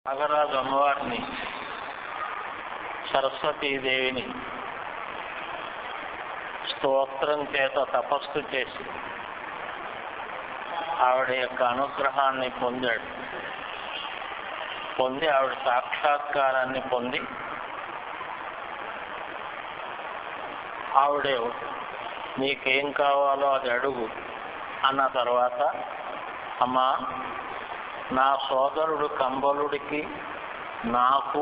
నాగరాజు అమ్మవారిని, సరస్వతీదేవిని స్తోత్రం చేత తపస్సు చేసి ఆవిడ యొక్క అనుగ్రహాన్ని పొంది ఆవిడ సాక్షాత్కారాన్ని పొంది ఆవిడే నీకేం కావాలో అది అడుగు అన్న తర్వాత, అమ్మా నా సోదరుడు కంబలుడికి నాకు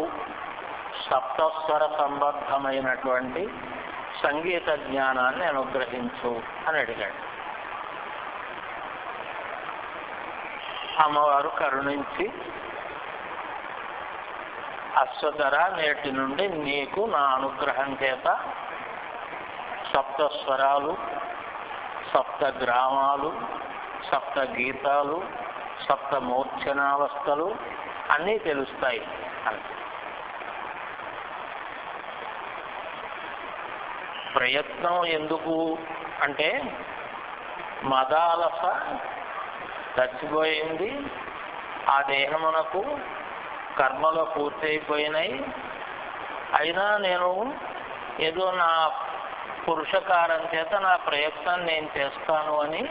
సప్తస్వర సంబద్ధమైనటువంటి సంగీత జ్ఞానాన్ని అనుగ్రహించు అని అడిగాడు. అమ్మవారు కరుణించి, అశ్వధర, నేటి నుండి నీకు నా అనుగ్రహం చేత సప్తస్వరాలు, సప్త గ్రామాలు, సప్త గీతాలు, సప్త మూర్ఛనావస్థలు అన్నీ తెలుస్తాయి అని. ప్రయత్నం ఎందుకు అంటే, మదాలస చచ్చిపోయింది, ఆ దేహమునకు కర్మలు పూర్తయిపోయినాయి, అయినా నేను ఏదో నా పురుషకారం చేత నా ప్రయత్నం నేను చేస్తాను అని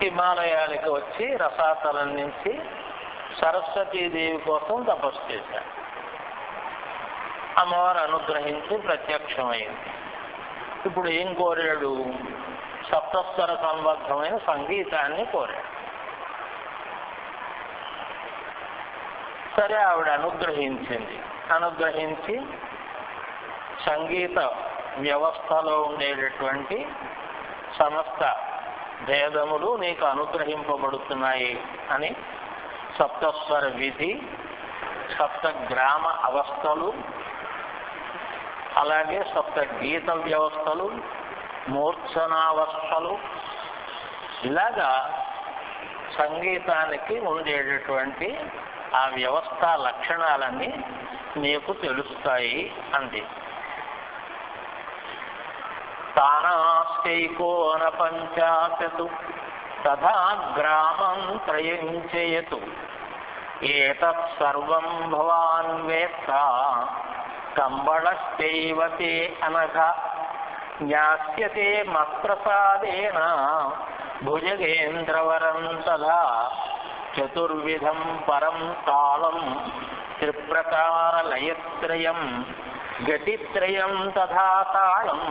హిమాలయాలకు వచ్చి రసాతలం నుంచి సరస్వతీదేవి కోసం తపస్సు చేశాడు. అమ్మవారు అనుగ్రహించి ప్రత్యక్షమైంది. ఇప్పుడు ఏం కోరాడు? సప్తస్వర సంబద్ధమైన సంగీతాన్ని కోరాడు. సరే, ఆవిడ అనుగ్రహించి సంగీత వ్యవస్థలో ఉండేటటువంటి సమస్త భేదములు నీకు అనుగ్రహింపబడుతున్నాయి అని సప్తస్వర విధి, సప్త గ్రామ అవస్థలు, అలాగే సప్త గీత వ్యవస్థలు, మూర్ఛనావస్థలు, ఇలాగా సంగీతానికి ఉండేటటువంటి ఆ వ్యవస్థ లక్షణాలన్నీ నీకు తెలుస్తాయి అంది. తానాస్తైకోన పంచాశతు తథా గ్రామం త్రయంచయతు ఏతత్ సర్వం భవాన్ వేత్త కంబళశ్చైవ తే అనఘ జ్ఞాస్యతే మత్ప్రసాదేన భుజగేంద్రవరం తదా చతుర్విధం పరం తాళం త్రిప్రకారలయత్రయం గతిత్రయం తథా తాళం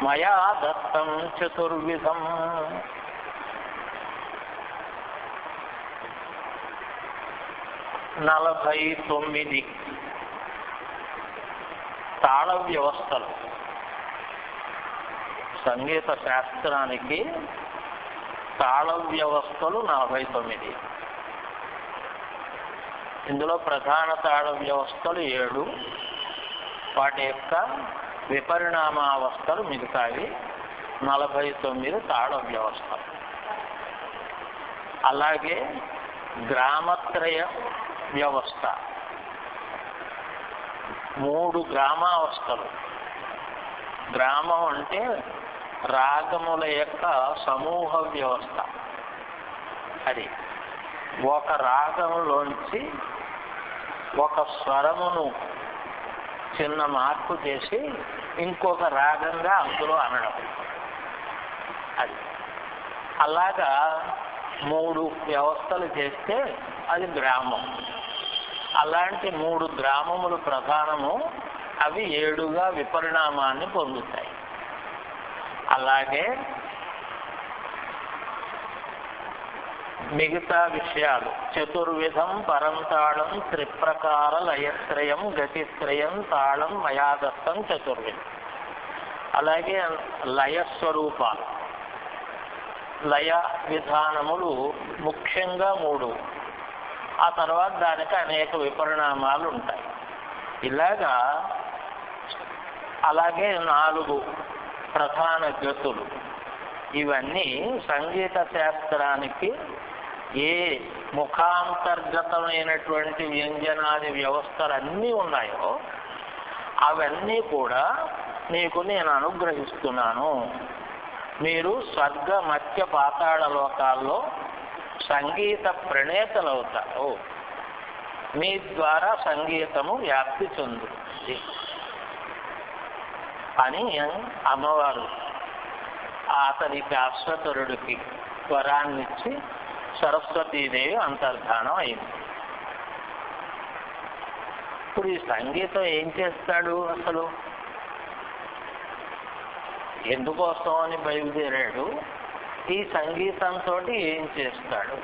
మయా దత్తం చతుర్విధం. నలభై 49 తాళ వ్యవస్థలు. సంగీత శాస్త్రానికి తాళ వ్యవస్థలు 49. ఇందులో ప్రధాన తాళ వ్యవస్థలు 7, వాటి యొక్క విపరిణామావస్థలు మిగతావి 49 తాళ వ్యవస్థలు. అలాగే గ్రామత్రయ వ్యవస్థ, 3 గ్రామావస్థలు. గ్రామం అంటే రాగముల యొక్క సమూహ వ్యవస్థ. అది ఒక రాగంలోంచి ఒక స్వరమును చిన్న మార్పు చేసి ఇంకొక రాగంగా అందులో అనడం. అది అలాగా 3 వ్యవస్థలు చేస్తే అది గ్రామం. అలాంటి 3 గ్రామములు ప్రధానము, అవి 7గా విపరిణామాన్ని పొందుతాయి. అలాగే మిగతా విషయాలు చతుర్విధం పరం తాళం త్రిప్రకార లయత్రయం గతిత్రయం తాళం మయాదత్తం చతుర్విధం. అలాగే లయస్వరూపాలు, లయ విధానములు ముఖ్యంగా 3, ఆ తర్వాత దానికి అనేక విపరిణామాలు ఉంటాయి. ఇలాగా అలాగే 4 ప్రధాన గతులు. ఇవన్నీ సంగీత శాస్త్రానికి ఏ ముఖాంతర్గతమైనటువంటి వ్యంజనాది వ్యవస్థలు అన్నీ ఉన్నాయో అవన్నీ కూడా నీకు నేను అనుగ్రహిస్తున్నాను. మీరు స్వర్గ మధ్య పాతాళ లోకాల్లో సంగీత ప్రణేతలవుతారు. మీ ద్వారా సంగీతము వ్యాప్తి చెందుతుంది అని అమ్మవారు అతనికి అశ్వతరుడికి వరాన్నిచ్చి సరస్వతీదేవి అంతర్ధానం అయింది. ఇప్పుడు ఈ సంగీతం ఏం చేస్తాడు, అసలు ఎందుకోసం అని బయలుదేరాడు, ఈ సంగీతంతో ఏం చేస్తాడు?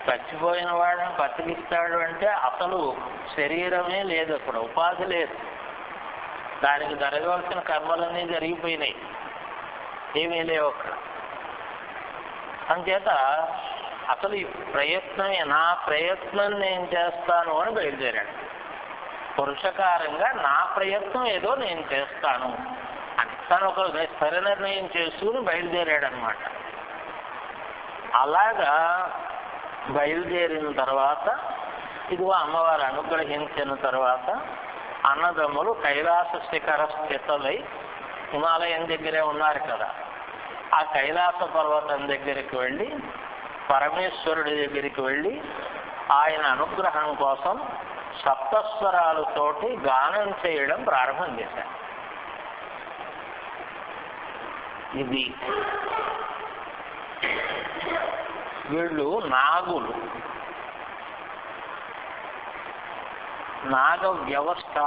చచ్చిపోయిన వాడిని బతికిస్తాడు అంటే అసలు శరీరమే లేదు, అక్కడ ఉపాధి లేదు, దానికి జరగవలసిన కర్మలన్నీ జరిగిపోయినాయి, ఏమీ లేవు అక్కడ. అంచేత అసలు ఈ ప్రయత్నమే, నా ప్రయత్నం నేను చేస్తాను అని బయలుదేరాడు. పురుషకారంగా నా ప్రయత్నం ఏదో నేను చేస్తాను అని తను ఒక స్థిర నిర్ణయం చేసుకుని బయలుదేరాడు అనమాట. అలాగా బయలుదేరిన తర్వాత ఇదిగో అమ్మవారు అనుగ్రహించిన తర్వాత అన్నదమ్ములు కైలాస శిఖర స్థితులై హిమాలయం దగ్గరే ఉన్నారు కదా, ఆ కైలాస పర్వతం దగ్గరికి వెళ్ళి పరమేశ్వరుడి దగ్గరికి వెళ్ళి ఆయన అనుగ్రహం కోసం సప్తస్వరాలతోటి గానం చేయడం ప్రారంభం చేశారు. ఇది వీళ్ళు నాగులు, నాగ వ్యవస్థ,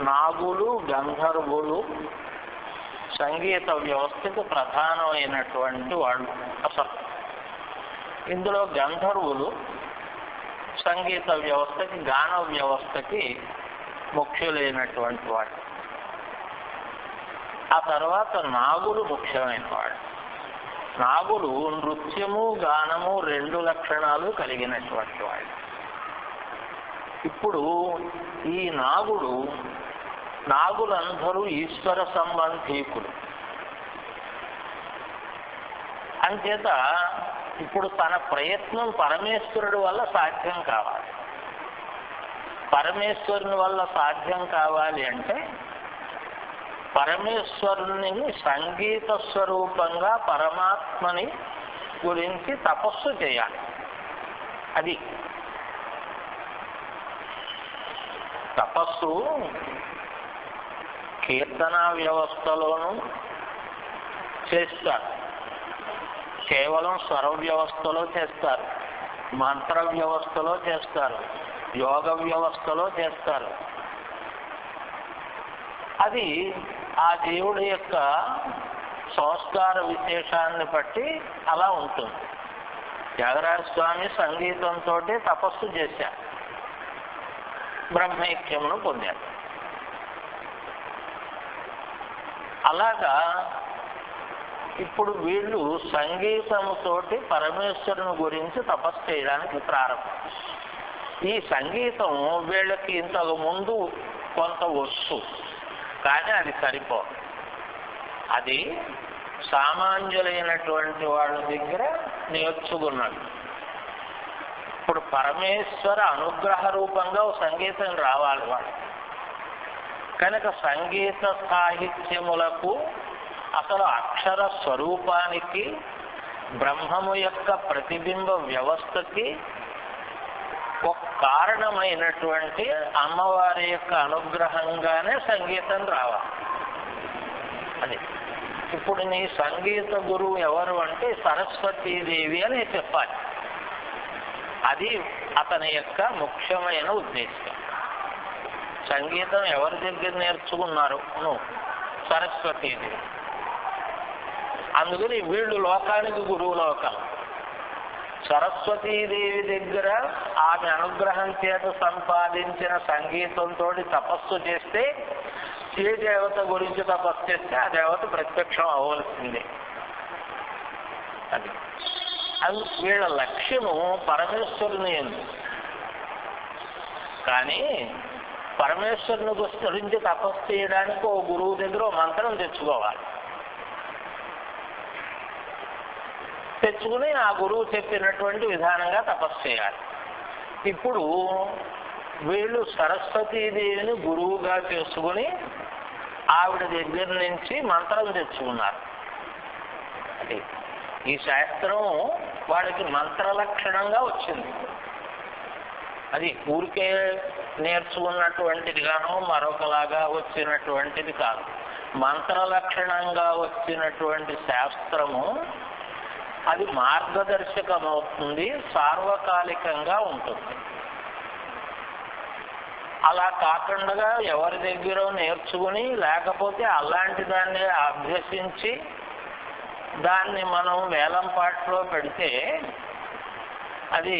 నాగులు గంధర్వులు సంగీత వ్యవస్థకు ప్రధానమైనటువంటి వాళ్ళు. అసలు ఇందులో గంధర్వులు సంగీత వ్యవస్థకి, గాన వ్యవస్థకి ముఖ్యులైనటువంటి వాడు. ఆ తర్వాత నాగులు ముఖ్యమైన వాడు. నాగులు నృత్యము గానము రెండు లక్షణాలు కలిగినటువంటి వాడు. ఇప్పుడు ఈ నాగులందరూ ఈశ్వర సంబంధీకులు. అంచేత ఇప్పుడు తన ప్రయత్నం పరమేశ్వరుడి వల్ల సాధ్యం కావాలి. పరమేశ్వరుని వల్ల సాధ్యం కావాలి అంటే పరమేశ్వరుని సంగీత స్వరూపంగా పరమాత్మని గురించి తపస్సు చేయాలి. అది తపస్సు కీర్తన వ్యవస్థలోనూ చేస్తారు, కేవలం స్వర వ్యవస్థలో చేస్తారు, మంత్ర వ్యవస్థలో చేస్తారు, యోగ వ్యవస్థలో చేస్తారు. అది ఆ దేవుడి యొక్క సంస్కార విశేషాన్ని బట్టి అలా ఉంటుంది. త్యాగరాజ స్వామి సంగీతంతో తపస్సు చేశారు, బ్రహ్మైక్యమును పొందారు. అలాగా ఇప్పుడు వీళ్ళు సంగీతముతోటి పరమేశ్వరుని గురించి తపస్సు చేయడానికి ప్రారంభం. ఈ సంగీతం వీళ్ళకి ఇంతకు ముందు కొంత వచ్చు, కానీ అది సరిపోదు. అది సామాన్యులైనటువంటి వాళ్ళ దగ్గర నేర్చుకున్నాడు. ఇప్పుడు పరమేశ్వర అనుగ్రహ రూపంగా సంగీతం రావాలి వాడు. కనుక సంగీత సాహిత్యములకు అసలు అక్షర స్వరూపానికి బ్రహ్మము యొక్క ప్రతిబింబ వ్యవస్థకి ఒక కారణమైనటువంటి అమ్మవారి యొక్క అనుగ్రహంగానే సంగీతం రావాలి. అది ఇప్పుడు నీ సంగీత గురువు ఎవరు అంటే సరస్వతీదేవి అని చెప్పాలి. అది అతని యొక్క ముఖ్యమైన ఉద్దేశం. సంగీతం ఎవరి దగ్గర నేర్చుకున్నారు? నువ్వు, సరస్వతీదేవి. అందుకని వీళ్ళు లోకానికి గురువు లోకం. సరస్వతీదేవి దగ్గర ఆమె అనుగ్రహం చేత సంపాదించిన సంగీతంతో తపస్సు చేస్తే ఏ దేవత గురించి తపస్సు చేస్తే ఆ దేవత ప్రత్యక్షం అవ్వవలసిందే. అది వీళ్ళ లక్ష్యము పరమేశ్వరుని ఎందు. కానీ పరమేశ్వరుని గురించి తపస్సు చేయడానికి ఓ గురువు దగ్గర ఓ మంత్రం తెచ్చుకోవాలి. తెచ్చుకుని ఆ గురువు చెప్పినటువంటి విధానంగా తపస్సు చేయాలి. ఇప్పుడు వీళ్ళు సరస్వతీదేవిని గురువుగా చేసుకుని ఆవిడ దగ్గర నుంచి మంత్రం తెచ్చుకున్నారు. అది ఈ శాస్త్రం వాడికి మంత్రలక్షణంగా వచ్చింది. అది ఊరికే నేర్చుకున్నటువంటిది గాను మరొకలాగా వచ్చినటువంటిది కాదు. మంత్రలక్షణంగా వచ్చినటువంటి శాస్త్రము అది మార్గదర్శకమవుతుంది, సార్వకాలికంగా ఉంటుంది. అలా కాకుండా ఎవరి దగ్గర నేర్చుకుని లేకపోతే అలాంటి దాన్ని అభ్యసించి దాన్ని మనం వేలంపాట్లో పెడితే అది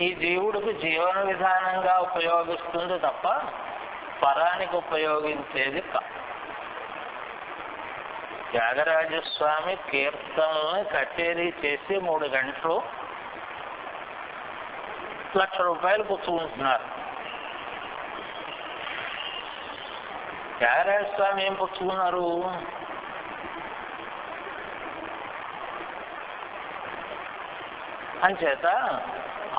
ఈ జీవుడికి జీవన విధానంగా ఉపయోగిస్తుంది తప్ప పరానికి ఉపయోగించేది కాదు. త్యాగరాజస్వామి కీర్తనల్ని కచేరీ చేసి 3 గంటలు ₹1,00,000 పుచ్చుకుంటున్నారు. త్యాగరాజస్వామి ఏం పుచ్చుకున్నారు? అంచేత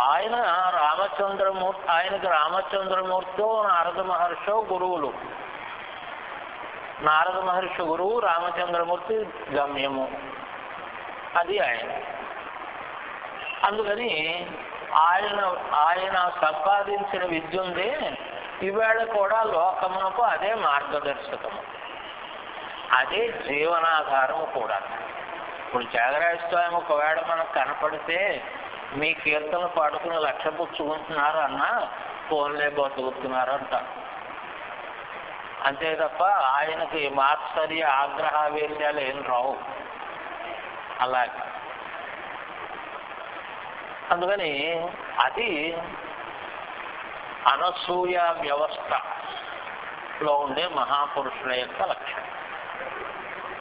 ఆయనకి రామచంద్రమూర్తి నారద మహర్షి గురువులు. నారద మహర్షి గురువు, రామచంద్రమూర్తి గమ్యము. అది ఆయన. అందుకని ఆయన సంపాదించిన విద్య ఉందే ఈవేళ కూడా లోకమునకు అదే మార్గదర్శకము, అదే జీవనాధారము కూడా. ఇప్పుడు త్యాగరాజ స్వామి ఒకవేళ మనకు కనపడితే మీ కీర్తనలు పాడుకుని 1,00,000 పుచ్చుకుంటున్నారు అన్నా ఫోన్లే బతుకుతున్నారు అంటారు. అంతే తప్ప ఆయనకి మాత్సర్య ఆగ్రహావేశాలు ఏం రావు. అలాగే అందుకని అది అనసూయ వ్యవస్థలో ఉండే మహాపురుషుల యొక్క లక్షణం.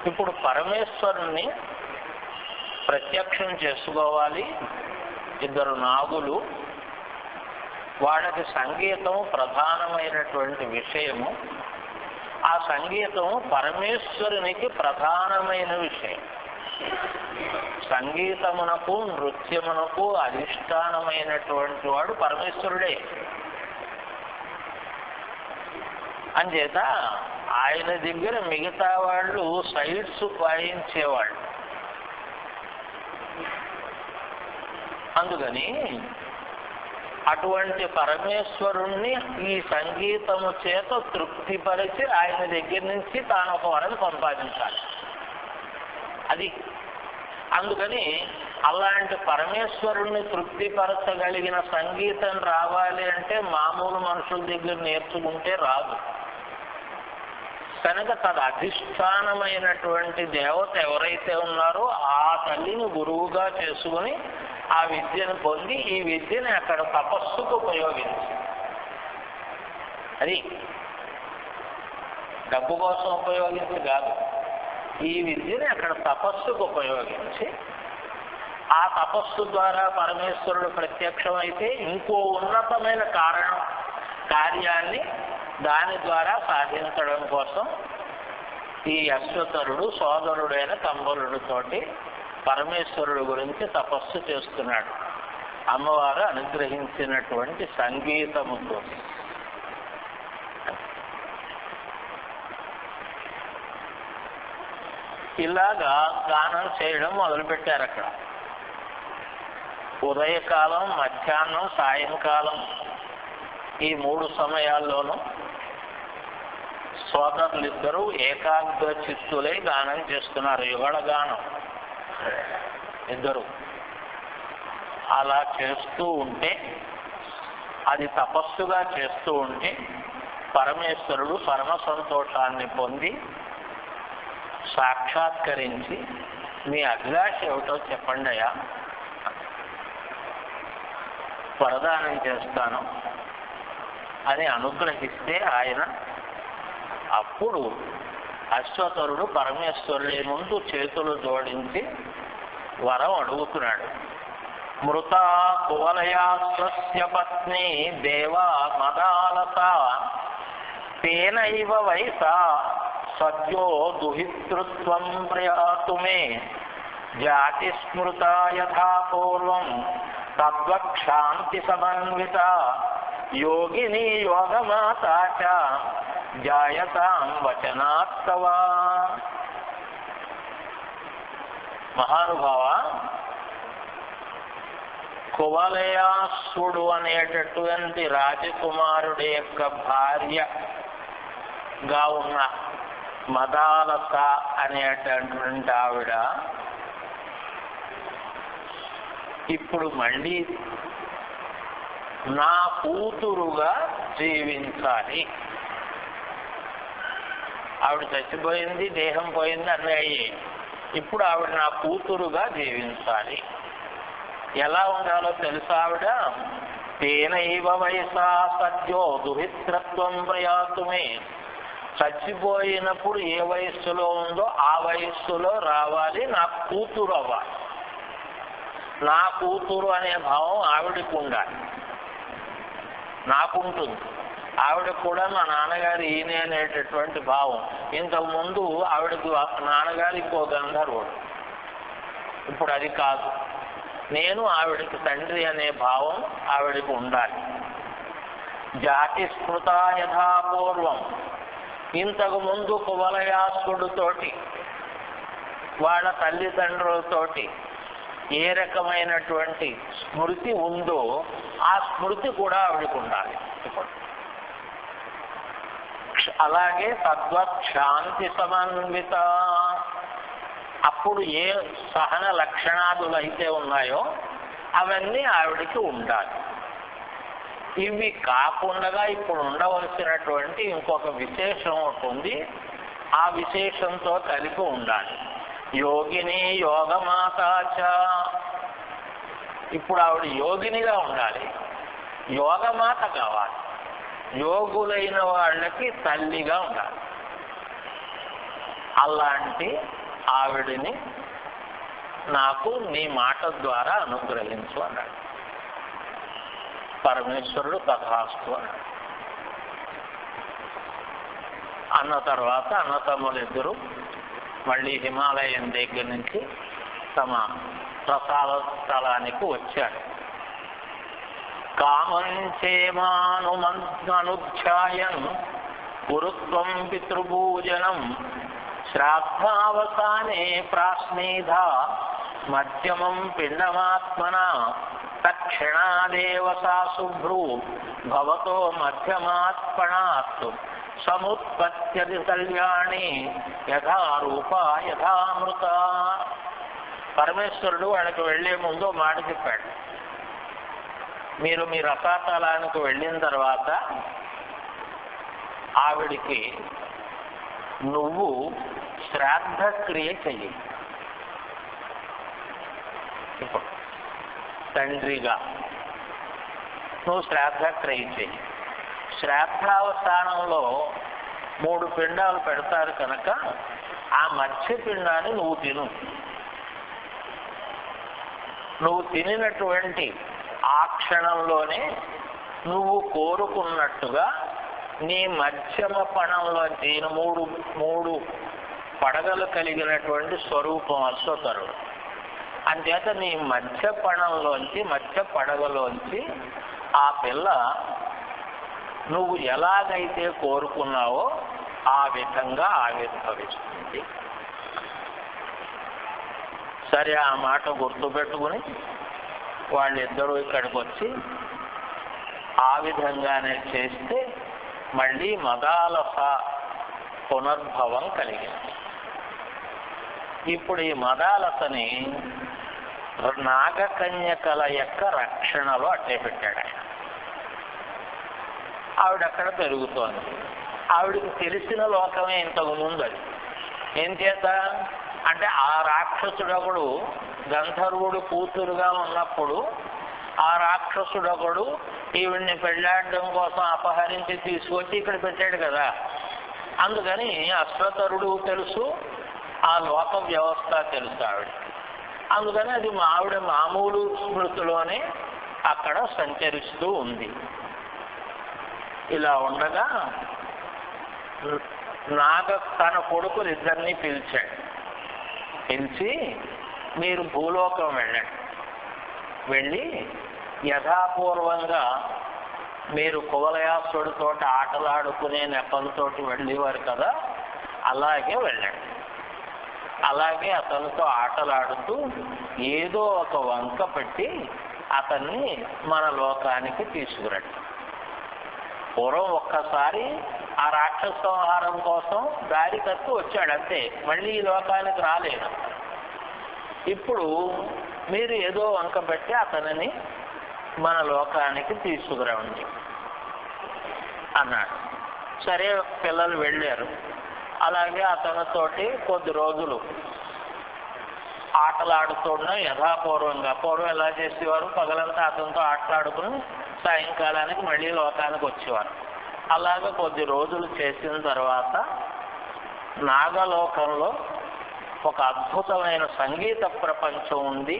ఇప్పుడు పరమేశ్వరుణ్ణి ప్రత్యక్షం చేసుకోవాలి. 2 నాగులు, వాళ్ళకి సంగీతం ప్రధానమైనటువంటి విషయము. ఆ సంగీతం పరమేశ్వరునికి ప్రధానమైన విషయం. సంగీతమునకు నృత్యమునకు అధిష్టానమైనటువంటి వాడు పరమేశ్వరుడే. అంచేత ఆయన దగ్గర మిగతా వాళ్ళు సైడ్స్ వాయించేవాళ్ళు. అందుకని అటువంటి పరమేశ్వరుణ్ణి ఈ సంగీతము చేత తృప్తిపరిచి ఆయన దగ్గర నుంచి తాను ఒక వరం సంపాదించాలి. అది అందుకని అలాంటి పరమేశ్వరుణ్ణి తృప్తిపరచగలిగిన సంగీతం రావాలి అంటే మామూలు మనుషుల దగ్గర నేర్చుకుంటే రాదు. కనుక తన అధిష్టానమైనటువంటి దేవత ఎవరైతే ఉన్నారో ఆ తల్లిని గురువుగా చేసుకుని ఆ విద్యను పొంది ఈ విద్యని అక్కడ తపస్సుకు ఉపయోగించి, అది డబ్బు కోసం ఉపయోగించి కాదు, ఈ విద్యని అక్కడ తపస్సుకు ఉపయోగించి ఆ తపస్సు ద్వారా పరమేశ్వరుడు ప్రత్యక్షమైతే ఇంకో ఉన్నతమైన కార్యాన్ని దాని ద్వారా సాధించడం కోసం ఈ అశ్వతరుడు సోదరుడైన కంబలుడితోటి పరమేశ్వరుడు గురించి తపస్సు చేస్తున్నాడు. అమ్మవారు అనుగ్రహించినటువంటి సంగీతముతో. ఇలాగా గానం చేయడం మొదలుపెట్టారు అక్కడ. ఉదయకాలం, మధ్యాహ్నం, సాయంకాలం ఈ 3 సమయాల్లోనూ సోదరులిద్దరూ ఏకాగ్ర చిత్తులై గానం చేస్తున్నారు. యుగళ గానం ఇద్దరు అలా చేస్తూ ఉంటే, అది తపస్సుగా చేస్తూ ఉంటే పరమేశ్వరుడు పరమ సంతోషాన్ని పొంది సాక్షాత్కరించి మీ అభిలాష ఏమిటో చెప్పండి అయ్యా, వరదానం చేస్తాను అని అనుగ్రహిస్తే ఆయన అప్పుడు అశ్వతరుడు పరమేశ్వరుడి ముందు చేతులు జోడించి వరం అడుగుతున్నాడు. మృతా కువలయాస్య పత్ని దేవా మదాలత తేనైవ వయసా సద్యో దుహితృత్వం ప్రయాతు మే జాతి స్మృత యథా పూర్వం తద్వక్షాంతి సమన్విత యోగిని యోగమాత చ జాయతాం వచనాత్తవా. మహానుభావ, కువలయాసుడు అనేటటువంటి రాజకుమారుడి యొక్క భార్యగా ఉన్న మదాలస అనేటటువంటి ఆవిడ ఇప్పుడు మళ్ళీ నా కూతురుగా జీవించాలి. ఆవిడ చచ్చిపోయింది, దేహం పోయింది, అన్నీ అయ్యాయి. ఇప్పుడు ఆవిడ నా కూతురుగా జీవించాలి. ఎలా ఉండాలో తెలుసా ఆవిడ? తేనైవ వయసా సద్యో దుహిత్రత్వం ప్రయాతుమే. చచ్చిపోయినప్పుడు ఏ వయస్సులో ఉందో ఆ వయస్సులో రావాలి, నా కూతురు అవ్వాలి. నా కూతురు అనే భావం ఆవిడకు ఉండాలి, నాకుంటుంది. ఆవిడ కూడా మా నాన్నగారు ఈయనే అనేటటువంటి భావం. ఇంతకుముందు ఆవిడకు నాన్నగారు ఇంకో గంధర్వుడు, ఇప్పుడు అది కాదు. నేను ఆవిడకి తండ్రి అనే భావం ఆవిడకు ఉండాలి. జాతి స్మృత యథాపూర్వం. ఇంతకు ముందు కువలయాసుడితోటి వాళ్ళ తల్లిదండ్రులతోటి ఏ రకమైనటువంటి స్మృతి ఉందో ఆ స్మృతి కూడా ఆవిడకు ఉండాలి. అలాగే తద్వత్ శాంతి సమన్విత. అప్పుడు ఏ సహన లక్షణాదులు అయితే ఉన్నాయో అవన్నీ ఆవిడికి ఉండాలి. ఇవి కాకుండా ఇప్పుడు ఉండవలసినటువంటి ఇంకొక విశేషం ఒకటి ఉంది. ఆ విశేషంతో కలిపి ఉండాలి. యోగిని యోగమాతాచ. ఇప్పుడు ఆవిడ యోగినిగా ఉండాలి, యోగమాత కావాలి. యోగులైన వాళ్ళకి తల్లిగా ఉండాలి. అలాంటి ఆవిడిని నాకు నీ మాట ద్వారా అనుగ్రహించు అన్నాడు. పరమేశ్వరుడు తథాస్తు అన్నాడు. అన్న తర్వాత అన్నతమ్ములిద్దరూ మళ్ళీ హిమాలయం దగ్గర నుంచి తమ ప్రసాద స్థలానికి వచ్చాడు. కామంచేమానుధ్యాయన్ గురుత్వం పితృభూజనం శ్రాద్ధావసానే ప్రాశ్నీధ మధ్యమం పిండమాత్మన తక్షణాదేవ సా శుభ్రూ భవతో మధ్యమాత్మనాత్ సముత్పత్యది కళ్యాణి యథా రూప యథామృత. పరమేశ్వరుడు వాళ్ళకి వెళ్లే ముందు మాట చెప్పాడు. మీరు మీ రసాతలానికి వెళ్ళిన తర్వాత ఆవిడికి నువ్వు శ్రాద్ధక్రియ చెయ్యి. ఇప్పుడు తండ్రిగా నువ్వు శ్రాద్ధక్రియ చెయ్యి. శ్రాద్ధావసానంలో 3 పిండాలు పెడతారు కనుక ఆ మధ్య పిండాన్ని నువ్వు తిను. నువ్వు తినినటువంటి ఆ క్షణంలోనే నువ్వు కోరుకున్నట్టుగా నీ మధ్యమ పణంలోంచి 3 పడగలు కలిగినటువంటి స్వరూపం అశ్వతరుడు. అంచేత నీ మధ్య పణంలోంచి మధ్య పడగలోంచి ఆ పిల్ల నువ్వు ఎలాగైతే కోరుకున్నావో ఆ విధంగా ఆవిర్భవిస్తుంది. సరే, ఆ మాట గుర్తుపెట్టుకుని వాళ్ళిద్దరూ ఇక్కడికి వచ్చి ఆ విధంగానే చేస్తే మళ్ళీ మదాలస పునర్భవం కలిగింది. ఇప్పుడు ఈ మదాలసని నాగకన్యకల యొక్క రక్షణలో అట్టే పెట్టాడు ఆయన. ఆవిడక్కడ పెరుగుతోంది. ఆవిడికి తెలిసిన లోకమే ఇంతకు ముందు. అది ఏం చేత అంటే ఆ రాక్షసుడొకడు గంధర్వుడు కూతురుగా ఉన్నప్పుడు ఆ రాక్షసుడొకడు ఈవిడ్ని పెళ్ళాడడం కోసం అపహరించి తీసుకొచ్చి ఇక్కడ పెట్టాడు కదా. అందుకని అశ్వతరుడు తెలుసు, ఆ లోక వ్యవస్థ తెలుసు ఆవిడ. అందుకని అది ఆవిడ మామూలు స్మృతిలోనే అక్కడ సంచరిస్తూ ఉంది. ఇలా ఉండగా నాగ తన కొడుకులు ఇద్దరిని పిలిచి మీరు భూలోకం వెళ్ళండి, వెళ్ళి యథాపూర్వంగా మీరు కువలయాసుడితో ఆటలాడుకునే నెపంతో వెళ్ళేవారు కదా, అలాగే వెళ్ళండి. అలాగే అతనితో ఆటలాడుతూ ఏదో ఒక వంక పెట్టి అతన్ని మన లోకానికి తీసుకురండి. పూర్వం ఒక్కసారి ఆ రాక్షస సంహారం కోసం దారి తప్పి వచ్చాడు అంతే, మళ్ళీ ఈ లోకానికి రాలేదు. ఇప్పుడు మీరు ఏదో వంక పెట్టి అతనిని మన లోకానికి తీసుకురండి అన్నాడు. సరే, పిల్లలు వెళ్ళారు. అలాగే అతనితోటి కొద్ది రోజులు ఆటలాడుతున్నా యథాపూర్వంగా, పూర్వం ఎలా చేసేవారు, పగలంతా అతనితో ఆటలాడుకుని సాయంకాలానికి మళ్ళీ లోకానికి వచ్చేవారు. అలాగే కొద్ది రోజులు చేసిన తర్వాత నాగలోకంలో ఒక అద్భుతమైన సంగీత ప్రపంచం ఉంది,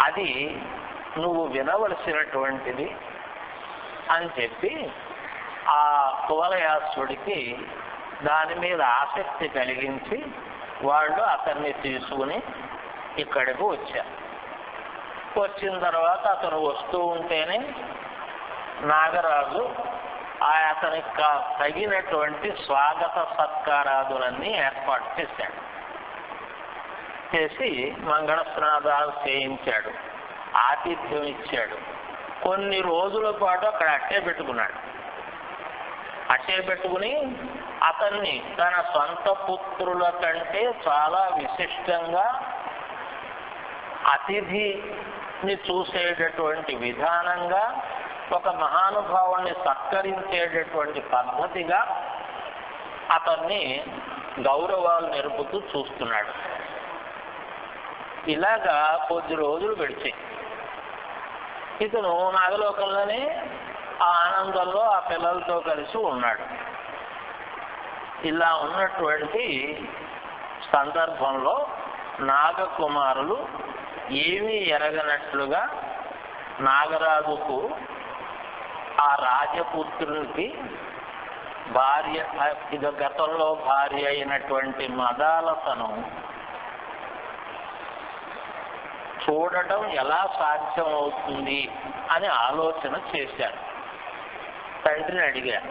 అది నువ్వు వినవలసినటువంటిది అని చెప్పి ఆ కువలయాసుడికి దాని మీద ఆసక్తి కలిగించి వాళ్ళు అతన్ని తీసుకుని ఇక్కడికి వచ్చారు. వచ్చిన తర్వాత అతను వస్తూ ఉంటేనే నాగరాజు అతనికి తగినటువంటి స్వాగత సత్కారాదులన్నీ ఏర్పాటు చేశాడు. చేసి మంగళ స్నానాలు చేయించాడు, ఆతిథ్యం ఇచ్చాడు. కొన్ని రోజుల పాటు అక్కడ అట్టే పెట్టుకున్నాడు. అట్టే పెట్టుకుని అతన్ని తన సొంత పుత్రుల కంటే చాలా విశిష్టంగా అతిథిని చూసేటటువంటి విధానంగా, ఒక మహానుభావుని సత్కరించేటటువంటి పద్ధతిగా అతన్ని గౌరవాలు నిలుపుతూ చూస్తున్నాడు. ఇలాగా కొద్ది రోజులు గడిచాయి. ఇతను నాగలోకంలోనే ఆ ఆనందంలో ఆ పిల్లలతో కలిసి ఉన్నాడు. ఇలా ఉన్నటువంటి సందర్భంలో నాగకుమారులు ఏమీ ఎరగనట్లుగా నాగరాజుకు ఆ రాజపుత్రునికి భార్య, ఇది గతంలో భార్య అయినటువంటి మదాలతను చూడటం ఎలా సాధ్యం అవుతుంది అని ఆలోచన చేశారు. తండ్రిని అడిగారు.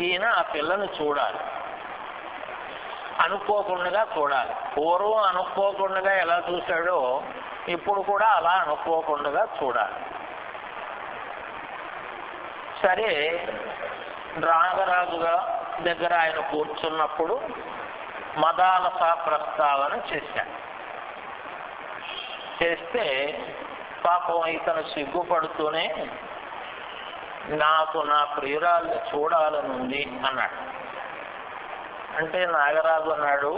ఈయన ఆ పిల్లని చూడాలి, అనుకోకుండా చూడాలి. పూర్వం అనుకోకుండా ఎలా చూశాడో ఇప్పుడు కూడా అలా అనుకోకుండా చూడాలి. సరే, నాగరాజుగా దగ్గర ఆయన కూర్చున్నప్పుడు మదాలస ప్రస్తావన చేశాడు. చేస్తే పాపం ఇతను సిగ్గుపడుతూనే నాకు నా ప్రియురాల్ని చూడాలనుంది అన్నాడు. అంటే నాగరాజు అన్నాడు,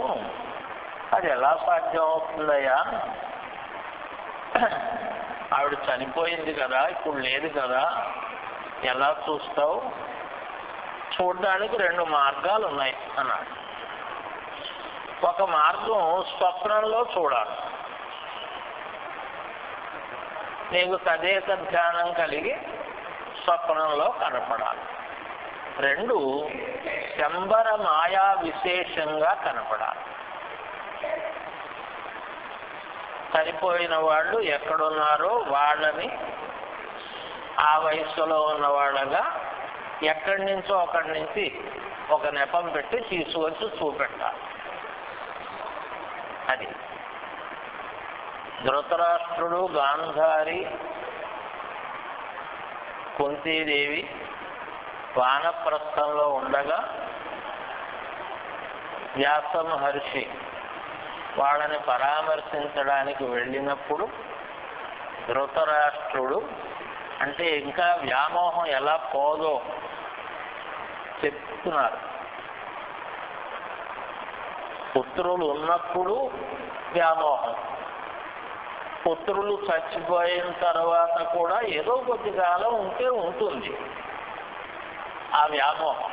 అది ఎలా సాధ్యం అవుతుందయ్యా, ఆవిడ చనిపోయింది కదా, ఇప్పుడు లేదు కదా, ఎలా చూస్తావు, చూడడానికి 2 మార్గాలు ఉన్నాయి అన్నాడు. ఒక మార్గం స్వప్నంలో చూడాలి, నీకు తదేక ధ్యానం కలిగి స్వప్నంలో కనపడాలి. 2 శంబర మాయా విశేషంగా కనపడాలి. చనిపోయిన వాళ్ళు ఎక్కడున్నారో వాళ్ళని ఆ వయస్సులో ఉన్న వాళ్ళగా ఎక్కడి నుంచో ఒకడి నుంచి ఒక నెపం పెట్టి తీసుకొచ్చి చూపెట్టాలి. అది ధృతరాష్ట్రుడు, గాంధారి, కుంతీదేవి వానప్రస్థంలో ఉండగా వ్యాస మహర్షి వాళ్ళని పరామర్శించడానికి వెళ్ళినప్పుడు ధృతరాష్ట్రుడు, అంటే ఇంకా వ్యామోహం ఎలా పోదో చెప్తున్నారు. పుత్రులు ఉన్నప్పుడు వ్యామోహం, పుత్రులు చచ్చిపోయిన తర్వాత కూడా ఏదో కొద్ది కాలం ఉంటే ఉంటుంది ఆ వ్యామోహం.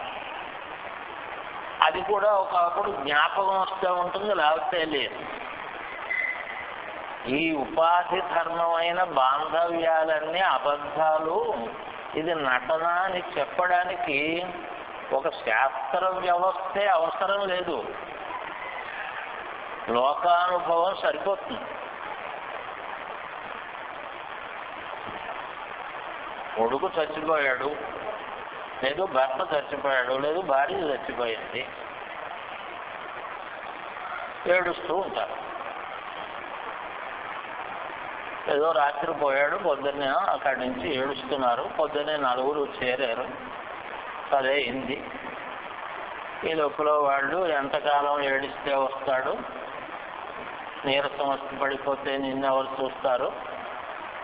అది కూడా ఒకప్పుడు జ్ఞాపకం వస్తూ ఉంటుంది, లేకపోతే లేదు. ఈ ఉపాధి ధర్మమైన బాంధవ్యాలన్నీ అబద్ధాలు, ఇది నటన అని చెప్పడానికి ఒక శాస్త్ర వ్యవస్థే అవసరం లేదు, లోకానుభవం సరిపోతుంది. కొడుకు చచ్చిపోయాడు, లేదు భర్త చచ్చిపోయాడు, లేదు భార్య చచ్చిపోయింది, ఏడుస్తూ ఉంటారు. ఏదో రాత్రి పోయాడు, పొద్దున్నే అక్కడి నుంచి ఏడుస్తున్నారు. పొద్దున్నే నలుగురు చేరారు, సరే అయింది. ఈ లోపల వాళ్ళు ఎంతకాలం ఏడిస్తే వస్తాడు, నీరసం వచ్చి పడిపోతే నిన్నెవరు చూస్తారు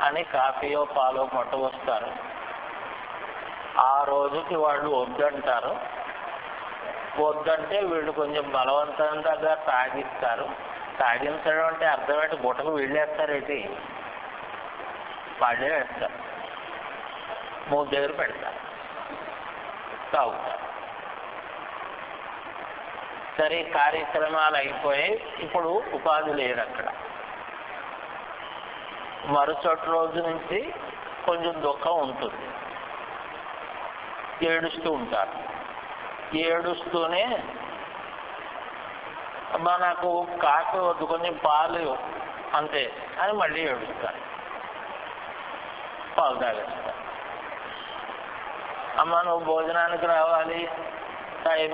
అని కాఫీయో పాలో పట్టుకొస్తారు. ఆ రోజుకి వాళ్ళు వద్దంటారు. వద్దంటే వీళ్ళు కొంచెం బలవంతంగా తాగిస్తారు. తాగించడం అంటే అర్థమేంటి, గుట్టకు వీళ్ళేస్తారేంటి, వాళ్ళే వేస్తారు, మూడు దగ్గర పెడతారు, తాగుతారు. సరే కార్యక్రమాలు అయిపోయి ఇప్పుడు ఉపాధి లేదు అక్కడ. మరుసటి రోజు నుంచి కొంచెం దుఃఖం ఉంటుంది, ఏడుస్తూ ఉంటారు. ఏడుస్తూనే అమ్మా నాకు కాఫీ వద్దు, కొంచెం పాలు అంతే అని మళ్ళీ ఏడుస్తారు, పాలు తాగేస్తారు. అమ్మ నువ్వు భోజనానికి రావాలి, టైం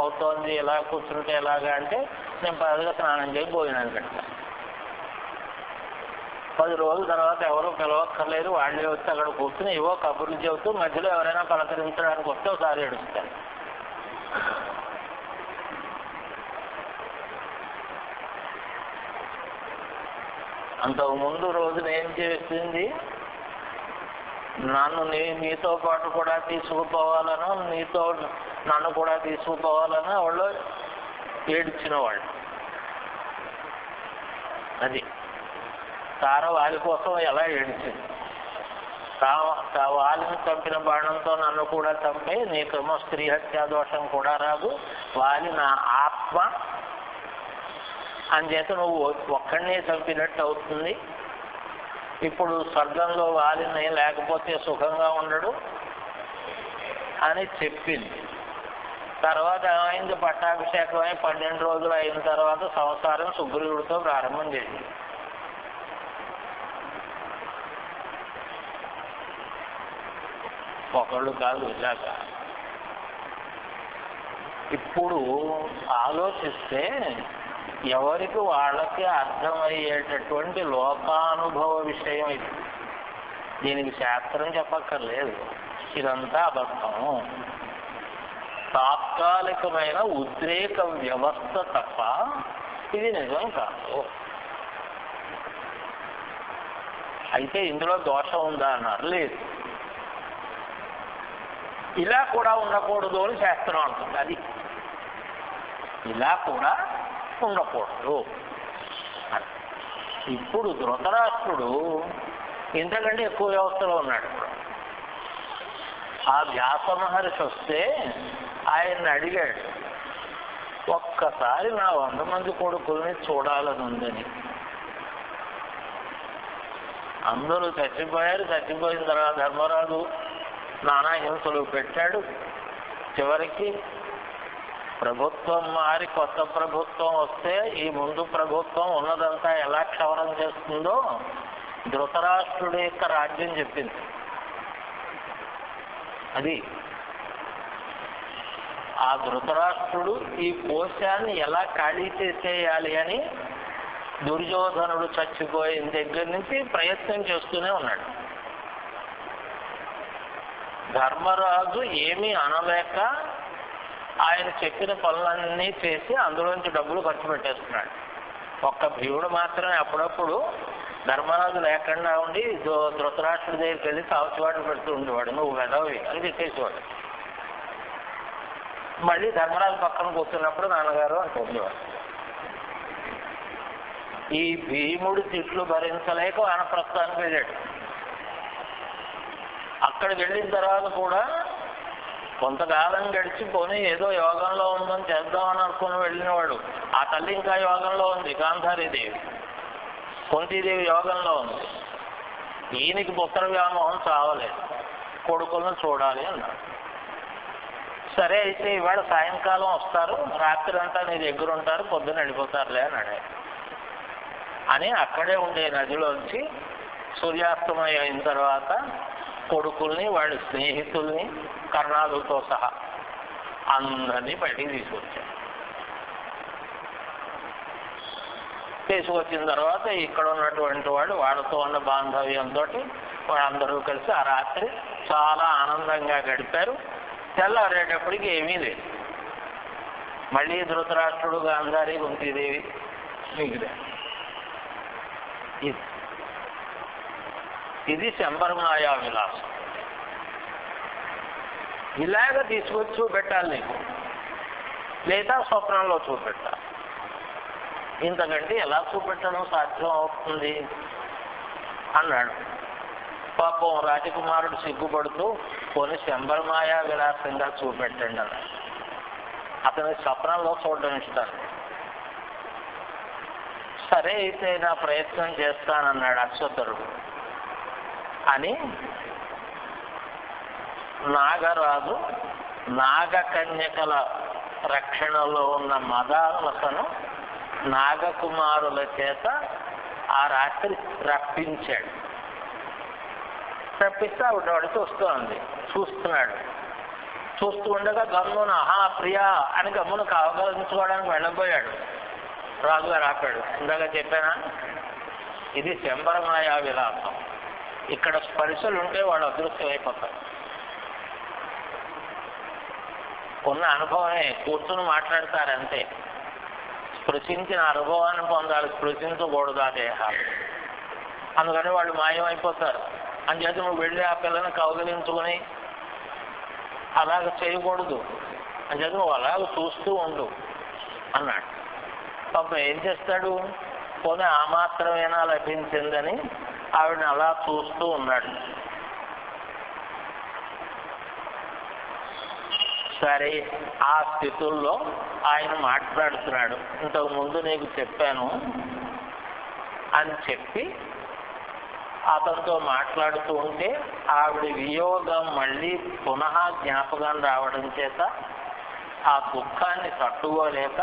అవుతోంది, ఎలా కూర్చుంటే ఎలాగా అంటే నేను పదిగా స్నానం చేసి భోజనానికి పెడతాను. 10 రోజుల తర్వాత ఎవరో పిలవక్కర్లేదు, వాళ్ళే వచ్చి అక్కడ కూర్చుని ఏవో కబుర్లు చెబుతూ మధ్యలో ఎవరైనా పలకరించడానికి వస్తే ఒకసారి ఏడుస్తాను. అంతకు ముందు రోజున ఏం చేసింది, నన్ను నీతో పాటు కూడా తీసుకుపోవాలనో నీతో నన్ను కూడా తీసుకుపోవాలనో వాళ్ళు ఏడ్చిన వాళ్ళు. అది తార వాలి కోసం ఎలా ఏడ్చింది, వాలిని చంపిన బాణంతో నన్ను కూడా చంపే, నీకేమో స్త్రీ హత్యా దోషం కూడా రాదు, వాలి నా ఆత్మ అంచేత నువ్వు ఒక్కడినే చంపినట్టు అవుతుంది. ఇప్పుడు స్వర్గంలో వాలిని లేకపోతే సుఖంగా ఉండడు అని చెప్పింది. తర్వాత ఏమైంది, పట్టాభిషేకం అయి 12 రోజులు అయిన తర్వాత సంసారం సుగ్రీవుడితో ప్రారంభం చేసింది. ఒకళ్ళు కాదు, ఇలాగ. ఇప్పుడు ఆలోచిస్తే ఎవరికి వాళ్ళకి అర్థమయ్యేటటువంటి లోకానుభవ విషయం ఇది. దీనికి శాస్త్రం చెప్పక్కర్లేదు, ఇదంతా అబద్ధము, తాత్కాలికమైన ఉద్రేక వ్యవస్థ తప్ప ఇది నిజం కాదు. అయితే ఇందులో దోషం ఉందా అన్నారు, లేదు. ఇలా కూడా ఉండకూడదు అని శాస్త్రం అంటుంది. అది ఇలా కూడా ఉండకూడదు. ఇప్పుడు ధృతరాష్ట్రుడు ఇంతకంటే ఎక్కువ వ్యవస్థలో ఉన్నాడు. ఆ వ్యాస మహర్షి వస్తే ఆయన్ని అడిగాడు, ఒక్కసారి నా 100 మంది కొడుకుల్ని చూడాలని ఉందని. అందరూ చచ్చిపోయారు. చచ్చిపోయిన తర్వాత ధర్మరాజు నానా హింసలు పెట్టాడు. చివరికి ప్రభుత్వం మారి కొత్త ప్రభుత్వం వస్తే ఈ ముందు ప్రభుత్వం ఉన్నదంతా ఎలా క్షవరం చేస్తుందో ధృతరాష్ట్రుడి యొక్క రాజ్యం చెప్పింది. అది ఆ ధృతరాష్ట్రుడు ఈ కోశాన్ని ఎలా ఖాళీ చేసేయాలి అని దుర్యోధనుడు చచ్చిపోయిన దగ్గర నుంచి ప్రయత్నం చేస్తూనే ఉన్నాడు. ధర్మరాజు ఏమీ అనలేక ఆయన చెప్పిన పనులన్నీ చేసి అందులోంచి డబ్బులు ఖర్చు పెట్టేస్తున్నాడు. ఒక్క భీముడు మాత్రమే అప్పుడప్పుడు ధర్మరాజు లేకుండా ఉండి ధృతరాష్ట్రుడి దగ్గరికి వెళ్ళి కావచ్చివాడు పెడుతూ ఉండేవాడు, నువ్వు వెదవి అని చెప్పేసేవాడు. మళ్ళీ ధర్మరాజు పక్కన కూర్చున్నప్పుడు నాన్నగారు అంటుండేవాడు. ఈ భీముడి తిట్లు భరించలేక వానప్రస్థానికి వెళ్ళాడు. అక్కడికి వెళ్ళిన తర్వాత కూడా కొంతకాలం గడిచిపోని ఏదో యోగంలో ఉందని చేద్దామని అనుకుని వెళ్ళినవాడు. ఆ తల్లి ఇంకా యోగంలో ఉంది, గాంధారీదేవి. కుంతీదేవి యోగంలో ఉంది. ఈయనకి పుత్ర వ్యామోహం చావలేదు, కొడుకులను చూడాలి అన్నాడు. సరే అయితే ఇవాళ సాయంకాలం వస్తారు, రాత్రి అంతా నీ దగ్గర ఉంటారు, పొద్దున వెళ్ళిపోతారులే అన్నాడు. అని అక్కడే ఉండే నదిలోంచి సూర్యాస్తమయం అయిన తర్వాత కొడుకుల్ని వాళ్ళ స్నేహితుల్ని కర్ణాదులతో సహా అందరినీ బయటికి తీసుకొచ్చారు. తీసుకొచ్చిన తర్వాత ఇక్కడ ఉన్నటువంటి వాళ్ళు వాళ్ళతో ఉన్న బాంధవ్యంతో వాళ్ళందరూ కలిసి ఆ రాత్రి చాలా ఆనందంగా గడిపారు. తెల్లారేటప్పటికి ఏమీ లేదు. మళ్ళీ ధృతరాష్ట్రుడు, గాంధారి, కుంతీదేవి మిగిలే. ఇది శంబరమాయా విలాసం. ఇలాగ తీసుకొచ్చి చూపెట్టాలి నీకు, లేదా స్వప్నంలో చూపెట్టాలి. ఇంతకంటే ఎలా చూపెట్టడం సాధ్యం అవుతుంది అన్నాడు. పాపం రాజకుమారుడు సిగ్గుపడుతూ పోనీ శంబరమాయా విలాసంగా చూపెట్టండి అన్నాడు. అతని స్వప్నంలో చూడడం ఇష్టాను. సరే అయితే నా ప్రయత్నం చేస్తానన్నాడు అశ్వతరుడు. అని నాగరాజు నాగకన్యకల రక్షణలో ఉన్న మదాలసను నాగకుమారుల చేత ఆ రాత్రి రప్పించాడు. రప్పిస్తే ఆవిడ చూస్తున్నాడు. చూస్తూ ఉండగా గమ్మున ప్రియా అని గమ్మున కావగలించుకోవడానికి వెళ్ళబోయాడు. రాజుగారు ఆపాడు. ఇందాక చెప్పానా, ఇది శంబరమాయా విలాసం. ఇక్కడ స్పర్శలు ఉంటే వాళ్ళు అదృశ్యమైపోతారు. ఉన్న అనుభవమే, కూర్చుని మాట్లాడతారు అంతే. స్పృశించిన అనుభవాన్ని పొందాలి, స్పృశించకూడదు ఆ దేహాలు. అందుకని వాళ్ళు మాయమైపోతారు. అంచేత నువ్వు వెళ్ళి ఆ పిల్లని కౌగిలించుకుని అలాగ చేయకూడదు. అంచేత నువ్వు అలాగ చూస్తూ ఉండు అన్నాడు. పాపం ఏం చేస్తాడు, పోనీ ఆ మాత్రమేనా లభించిందని ఆవిడని అలా చూస్తూ ఉన్నాడు. సరే, ఆ స్థితుల్లో ఆయన మాట్లాడుతున్నాడు. ఇంతకు ముందు నీకు చెప్పాను అని చెప్పి అతనితో మాట్లాడుతూ ఉంటే ఆవిడ వియోగం మళ్ళీ పునః జ్ఞాపకం రావడం చేత ఆ దుఃఖాన్ని తట్టుకోలేక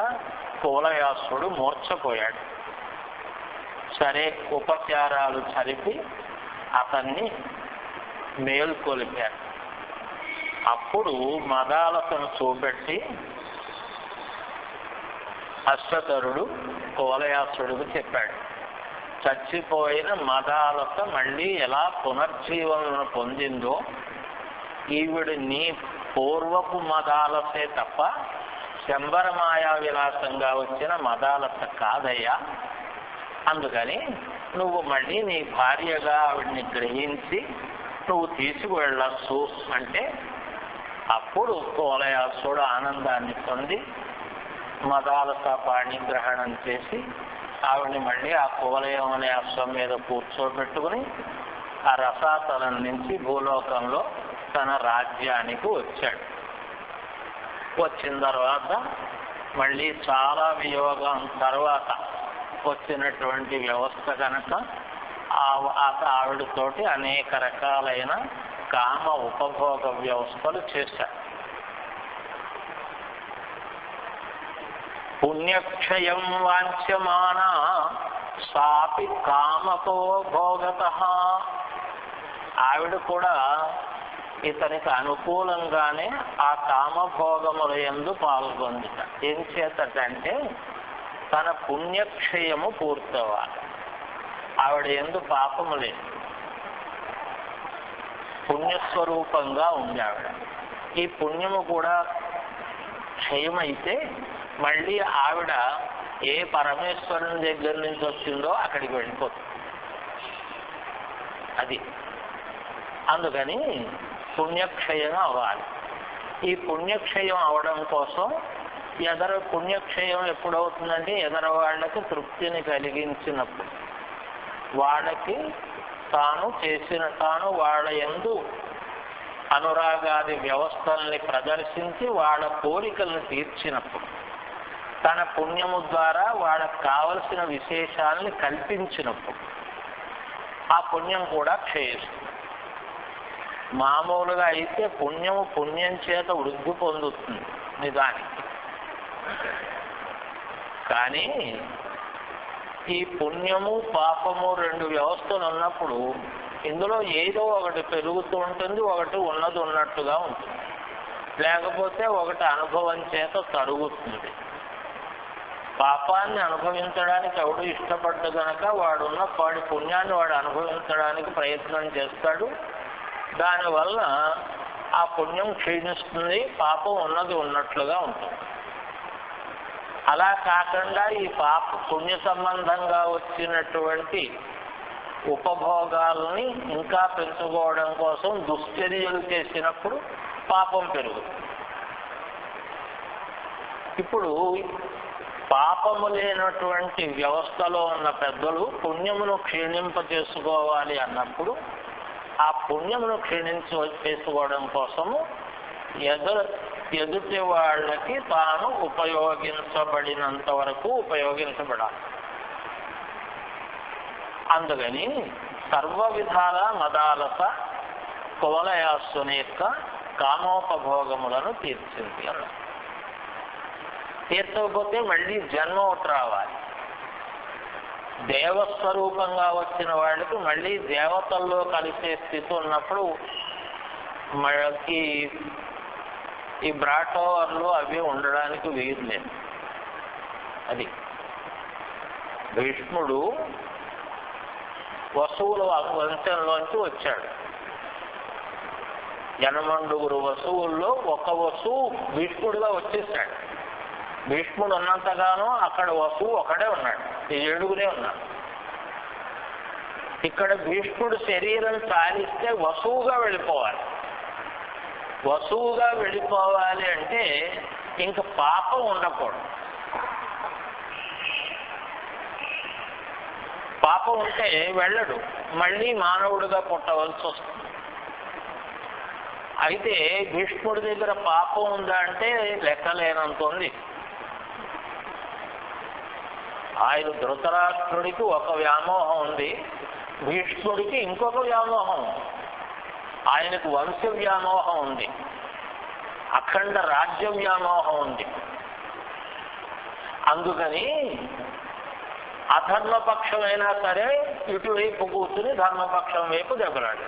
కువలయాసుడు మూర్ఛపోయాడు. సరే, ఉపచారాలు జరిపి అతన్ని మేల్కొలిపారు. అప్పుడు మదాలసను చూపెట్టి అశ్వతరుడు కువలయాసుడికి చెప్పాడు, చచ్చిపోయిన మదాలస మళ్ళీ ఎలా పునర్జీవనం పొందిందో ఈవిడ నీ పూర్వపు మదాలసే తప్ప శంబరమాయా విలాసంగా వచ్చిన మదాలస కాదయ్యా. అందుకని నువ్వు మళ్ళీ నీ భార్యగా ఆవిడ్ని గ్రహించి నువ్వు తీసుకువెళ్ళచ్చు అంటే అప్పుడు కువలయాసుడు ఆనందాన్ని పొంది మదాలస పాణిగ్రహణం చేసి ఆవిడ్ని మళ్ళీ ఆ కువలయం అనే అశ్వం మీద కూర్చోబెట్టుకుని ఆ రసాతలం నుంచి భూలోకంలో తన రాజ్యానికి వచ్చాడు. వచ్చిన తర్వాత మళ్ళీ చాలా వియోగం తర్వాత వచ్చినటువంటి వ్యవస్థ కనుక ఆవిడతోటి అనేక రకాలైన కామ ఉపభోగ వ్యవస్థలు చేశారు. పుణ్యక్షయం వాంఛమాన సాపి కామతో భోగత. ఆవిడ కూడా ఇతనికి అనుకూలంగానే ఆ కామభోగముల యందు పాల్గొందిట. ఏం చేతటంటే తన పుణ్యక్షయము పూర్తవ్వాలి. ఆవిడ యందు పాపము లేదు, పుణ్యస్వరూపంగా ఉంది ఆవిడ. ఈ పుణ్యము కూడా క్షయమైతే మళ్ళీ ఆవిడ ఏ పరమేశ్వరుని దగ్గర నుంచి వచ్చిందో అక్కడికి వెళ్ళిపోతుంది. అది అందుకని పుణ్యక్షయం అవ్వాలి. ఈ పుణ్యక్షయం అవడం కోసం పుణ్యక్షయం ఎప్పుడవుతుందంటే ఎదర వాళ్ళకి తృప్తిని కలిగించినప్పుడు, వాళ్ళకి తాను వాళ్ళ యందు అనురాగాది వ్యవస్థల్ని ప్రదర్శించి వాళ్ళ కోరికలను తీర్చినప్పుడు, తన పుణ్యము ద్వారా వాళ్ళకు కావలసిన విశేషాలని కల్పించినప్పుడు ఆ పుణ్యం కూడా క్షయిస్తుంది. మామూలుగా అయితే పుణ్యం చేత వృద్ధి పొందుతుంది నిజానికి. కానీ ఈ పుణ్యము పాపము రెండు వ్యవస్థలు ఉన్నప్పుడు ఇందులో ఏదో ఒకటి పెరుగుతూ ఉంటుంది, ఒకటి ఉన్నది ఉన్నట్టుగా ఉంటుంది, లేకపోతే ఒకటి అనుభవం చేత తరుగుతుంది. పాపాన్ని అనుభవించడానికి ఎవడు ఇష్టపడ్డు కనుక వాడున్న వాడి పుణ్యాన్ని వాడు అనుభవించడానికి ప్రయత్నం చేస్తాడు. దానివల్ల ఆ పుణ్యం క్షీణిస్తుంది, పాపం ఉన్నది ఉన్నట్లుగా ఉంటుంది. అలా కాకుండా ఈ పుణ్య సంబంధంగా వచ్చినటువంటి ఉపభోగాలని ఇంకా పెంచుకోవడం కోసం దుశ్చర్యలు చేసినప్పుడు పాపం పెరుగుతుంది. ఇప్పుడు పాపము లేనటువంటి వ్యవస్థలో ఉన్న పెద్దలు పుణ్యమును క్షీణింపచేసుకోవాలి అన్నప్పుడు ఆ పుణ్యమును చేసుకోవడం కోసము ఎదుటి వాళ్ళకి తాను ఉపయోగించబడినంత వరకు ఉపయోగించబడాలి. అందుకని సర్వ విధాల మదాలస కువలయాస్సుని యొక్క కామోపభోగములను తీర్చింది అన్నారు. తీర్చకపోతే మళ్ళీ జన్మ ఒకటి రావాలి. దేవస్వరూపంగా వచ్చిన వాళ్ళకి మళ్ళీ దేవతల్లో కలిసే స్థితి ఉన్నప్పుడు ఈ బ్రాటోవర్లు అవి ఉండడానికి వీలు లేదు. అది భీష్ముడు వసువుల వంశంలోంచి వచ్చాడు. 80 వసువుల్లో ఒక వసువు భీష్ముడుగా వచ్చేసాడు. భీష్ముడు ఉన్నంతగానో అక్కడ వసువు ఒకడే ఉన్నాడు, 7 ఉన్నాడు. ఇక్కడ భీష్ముడు శరీరం చాలిస్తే వసువుగా వెళ్ళిపోవాలి. వసువుగా వెళ్ళిపోవాలి అంటే ఇంక పాపం ఉండకూడదు. పాపం ఉంటే వెళ్ళడు, మళ్ళీ మానవుడిగా పుట్టవలసి వస్తుంది. అయితే భీష్ముడి దగ్గర పాపం ఉందా అంటే లెక్కలేనంత ఉంది. ఆయన ధృతరాష్ట్రుడికి ఒక వ్యామోహం ఉంది, భీష్ముడికి ఇంకొక వ్యామోహం. ఆయనకు వంశ వ్యామోహం ఉంది, అఖండ రాజ్య వ్యామోహం ఉంది. అందుకని అధర్మపక్షమైనా సరే ఇటువైపు కూర్చుని ధర్మపక్షం వైపు దెబ్బలాడు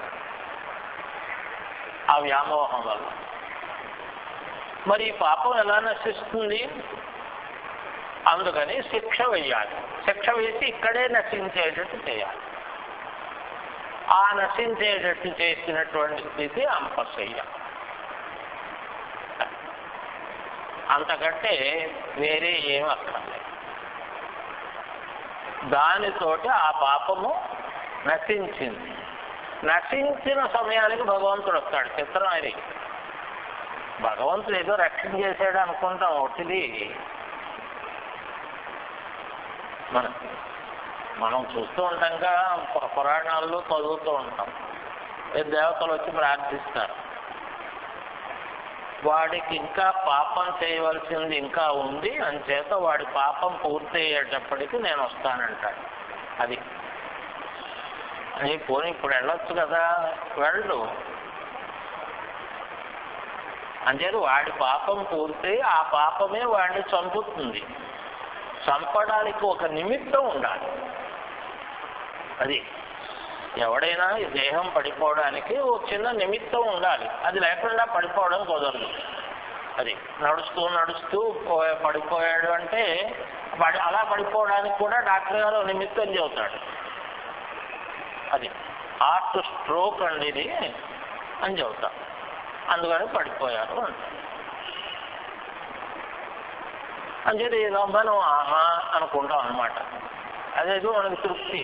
ఆ వ్యామోహం వల్ల. మరి ఈ పాపం ఎలా నశిస్తుంది? అందుకని శిక్ష వేయాలి. శిక్ష వేసి ఇక్కడే నశించేటట్టు చేయాలి. ఆ నశించేటట్టు చేసినటువంటి స్థితి అంపశయ్య. అంతకంటే వేరే ఏం అక్కర్లేదు. దానితోటి ఆ పాపము నశించింది. నశించిన సమయానికి భగవంతుడు వస్తాడు. చిత్రం అది. భగవంతుడు ఏదో రక్షణ చేశాడు అనుకుంటాం. ఒకటిది మనం చూస్తూ ఉంటాంగా, పురాణాల్లో చదువుతూ ఉంటాం. దేవతలు వచ్చి ప్రార్థిస్తారు, వాడికి ఇంకా పాపం చేయవలసింది ఇంకా ఉంది, అంచేత వాడి పాపం పూర్తయ్యేటప్పటికి నేను వస్తానంటాడు. అది పోనీ ఇప్పుడు వెళ్ళొచ్చు కదా, వెళ్ళు. అంచేత వాడి పాపం పూర్తి, ఆ పాపమే వాడిని చంపుతుంది. చంపడానికి ఒక నిమిత్తం ఉండాలి. అది ఎవడైనా ఈ దేహం పడిపోవడానికి ఒక చిన్న నిమిత్తం ఉండాలి. అది లేకుండా పడిపోవడం కుదరదు. అది నడుస్తూ నడుస్తూ పడిపోయాడు అంటే అలా పడిపోవడానికి కూడా డాక్టర్ గారు నిమిత్తం చెబుతాడు. అది హార్ట్ స్ట్రోక్ అండి ఇది అని చెబుతాం. అందుకని పడిపోయారు అంటారు. అంచేది ఏదో మనం ఆహా అనుకుంటాం అన్నమాట. అదేదో మనకి తృప్తి.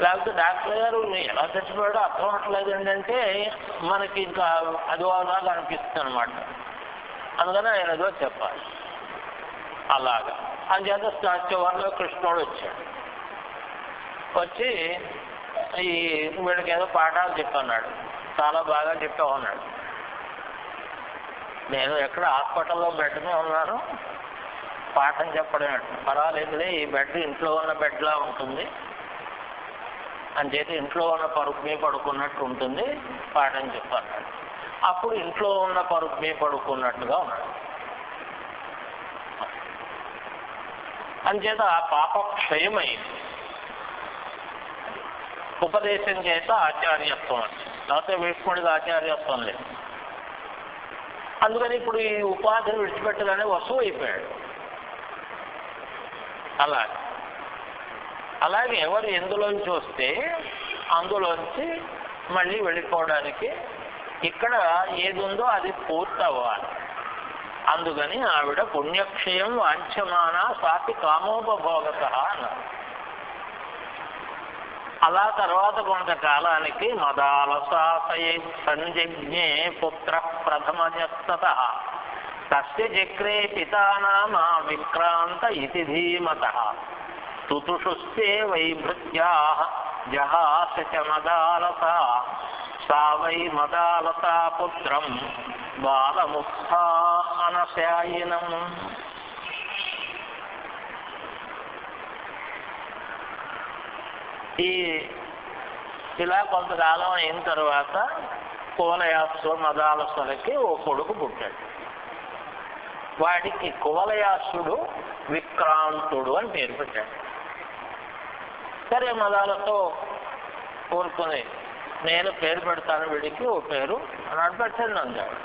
లేకపోతే డాక్టర్ గారు ఎలా చచ్చిపోయాడో అర్థం అవట్లేదండి అంటే మనకి ఇంకా అదోలాగా అనిపిస్తుంది అనమాట. అందుకని ఆయన ఏదో చెప్పాలి. అలాగా అంచేత చివరిలో కృష్ణుడు వచ్చాడు. వచ్చి వీడికి ఏదో పాఠాలు చెప్పన్నాడు. చాలా బాగా చెప్పావు అన్నాడు. నేను ఎక్కడ హాస్పిటల్లో బెడ్ మీద ఉన్నాను, పాఠం చెప్పడం పర్వాలేదులే, ఈ బెడ్ ఇంట్లో ఉన్న బెడ్లా ఉంటుంది, అంచేత ఇంట్లో ఉన్న పరుపు మీద పడుకున్నట్టు ఉంటుంది, పాఠం చెప్పన్నాడు. అప్పుడు ఇంట్లో ఉన్న పరుపు మీద పడుకున్నట్టుగా ఉన్నాడు. అంచేత ఆ పాప క్షయమైంది. ఉపదేశం చేత ఆచార్యత్వం అని, లేకపోతే భీష్ముడికి ఆచార్యత్వం లేదు. అందుకని ఇప్పుడు ఈ ఉపాధిని విడిచిపెట్టగానే వసువు అయిపోయాడు. అలాగే ఎవరు ఎందులోంచి వస్తే అందులోంచి మళ్ళీ వెళ్ళిపోవడానికి ఇక్కడ ఏది ఉందో అది పూర్తవ్వాలి. అందుకని ఆవిడ పుణ్యక్షయం వాంఛమాన సాపి కామోపభోగత అన్నారు. అలా తర్వాత కొంతకాలానికి మదాలసాతయే సంజజ్ఞే పుత్ర ప్రథమజస్తత తస్య చక్రే పితానామ విక్రాంత ఇతి ధీమతః తుతుషుస్తే వైభృత్యాః జహాస చ మదాలస సా వై మదాలస పుత్రం బాలముక్తా అనశాయినం. ఇలా కొంతకాలం అయిన తర్వాత కువలయాసు మదాలసులకి ఓ కొడుకు పుట్టాడు. వాడికి కువలయాసుడు విక్రాంతుడు అని పేరు పెట్టాడు. సరే మదాలతో కోరుకుని నేను పేరు పెడతాను వీడికి ఓ పేరు అన్నాడు. పెట్టండి అందాడు.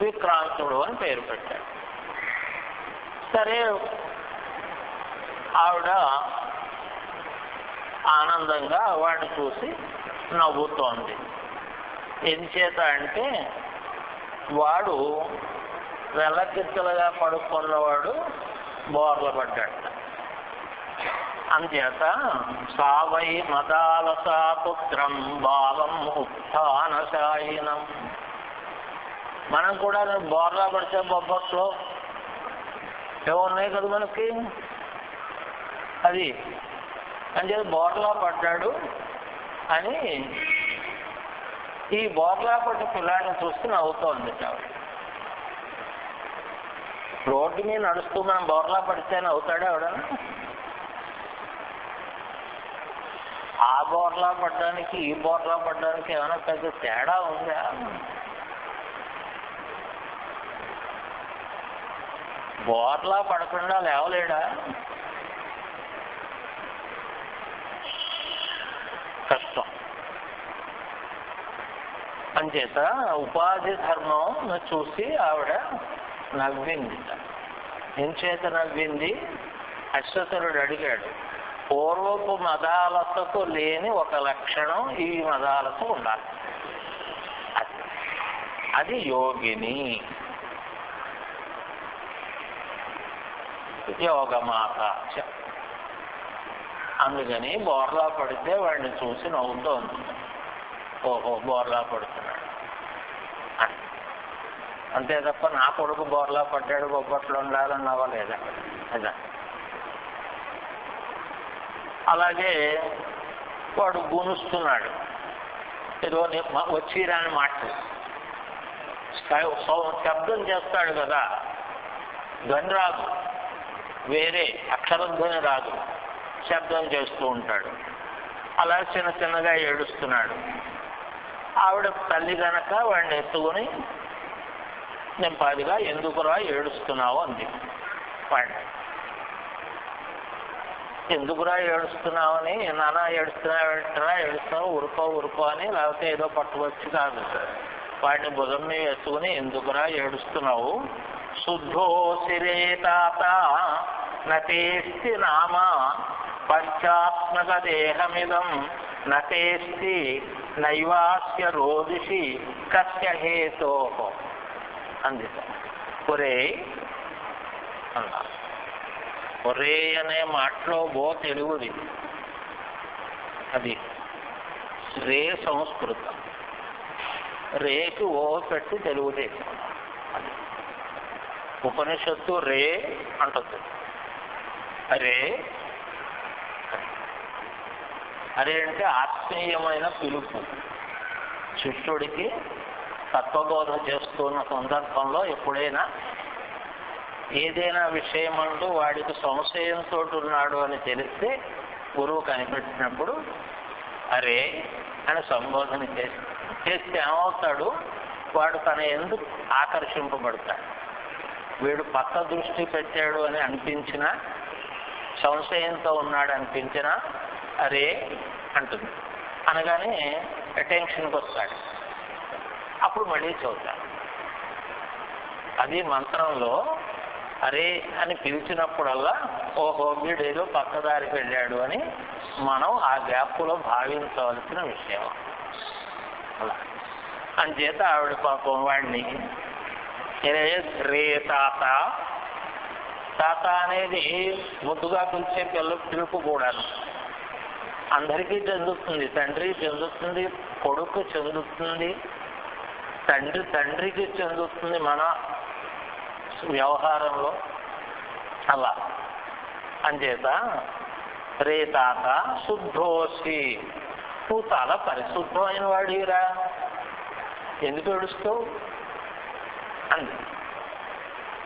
విక్రాంతుడు అని పేరు పెట్టాడు. సరే ఆవిడ ఆనందంగా వాడిని చూసి నవ్వుతోంది. ఎంచేత అంటే వాడు వెల్లకిత్తలుగా పడుకున్నవాడు బోర్ల పడ్డాడు. అంచేత సావై మదాలసా పుత్రం బాలం ఉత్థానశాయినం. మనం కూడా బోర్లా పడితే బొబ్బట్లో ఏమున్నాయి కదా మనకి, అది అంచేత బోర్లా పడ్డాడు అని ఈ బోర్లా పడ్డ పిల్లాడిని చూస్తే నవ్వుతోంది. రోడ్డు మీద నడుస్తూ మనం బోర్లా పడితే నవ్వుతాడు ఎవడన్నా? ఆ బోర్లా పడ్డానికి ఈ బోర్లా పడ్డానికి ఏమైనా పెద్ద తేడా ఉందా? బోర్లా పడకుండా లేవలేడా? కష్టం. అంచేత ఉపాధి ధర్మం చూసి ఆవిడ నవ్వింది. ఎంచేత నవ్వింది? అశ్వతుడు అడిగాడు, పూర్వపు మదాలసకు లేని ఒక లక్షణం ఈ మదాలస ఉండాలి, అది యోగిని, యోగమాత. అందుకని బోర్లా పడితే వాడిని చూసి నవ్వుతోంది. ఓహో బోర్లా పడుతున్నాడు అంతే తప్ప నా కొడుకు బోర్లా పడ్డాడు బొబ్బట్లు ఉండాలని నవ్వలేదా? అదా. అలాగే వాడు గునుస్తున్నాడు, ఏదో వచ్చిరాని మాటలు శబ్దం చేస్తాడు కదా, ధ్వని రాదు, వేరే అక్షరధ్వని రాదు, శబ్దం చేస్తూ ఉంటాడు. అలా చిన్న చిన్నగా ఏడుస్తున్నాడు. ఆవిడ తల్లి కనుక వాడిని ఎత్తుకుని నింపాదిగా ఎందుకురా ఏడుస్తున్నావు అంది. వాడిని ఎందుకురా ఏడుస్తున్నావని, నానా ఏడుస్తున్నావు ఊరుకో అని, లేకపోతే ఏదో పట్టుకొచ్చి కాదు, వాడిని భుజం మీద ఎత్తుకుని ఎందుకురా ఏడుస్తున్నావు, శుద్ధో శిరే తాత నతేస్తి నామ పంచాత్మక దేహమిదం నతేస్తి నైవాస్య రోదిషి కస్య హేతో అంది. ఒరే అన్నా, ఒరే అనే మాటలో బో తెలుగుది, అది రే సంస్కృతం, రేకి ఓ పెట్టి తెలుగు తీసుకున్నాం. ఉపనిషత్తు రే అంటుంది. అరే అరే అంటే ఆత్మీయమైన పిలుపు. శిష్యుడికి తత్వబోధ చేస్తున్న సందర్భంలో ఎప్పుడైనా ఏదైనా విషయం అంటూ వాడికి సంశయంతో ఉన్నాడు అని తెలిస్తే గురువు కనిపెట్టినప్పుడు అరే అని సంబోధన చేస్తే ఏమవుతాడు, వాడు తన ఎందుకు ఆకర్షింపబడతాడు. వీడు పక్క దృష్టి పెట్టాడు అని అనిపించినా, సంశయంతో ఉన్నాడు అనిపించినా అరే అంటుంది. అనగానే అటెన్షన్కి వస్తాడు. అప్పుడు మళ్ళీ చదువుతాడు. అది మంత్రంలో అరే అని పిలిచినప్పుడల్లా ఓహో వీడేదో పక్కదారికి వెళ్ళాడు అని మనం ఆ గ్యాప్లో భావించవలసిన విషయం. అలా అంచేత ఆవిడ పాపం వాడిని రే తాత, తాత అనేది ముద్దుగా పిలిచే పిలుపు కూడాను అందరికీ చెందుతుంది. తండ్రికి చెందుతుంది, కొడుకు చెందుతుంది, తండ్రికి చెందుతుంది మన వ్యవహారంలో. అలా అంచేత రే తాత శుద్ధోసి, నువ్వు చాలా పరిశుద్ధమైన వాడిరా, ఎందుకు ఏడుస్తావు అంది.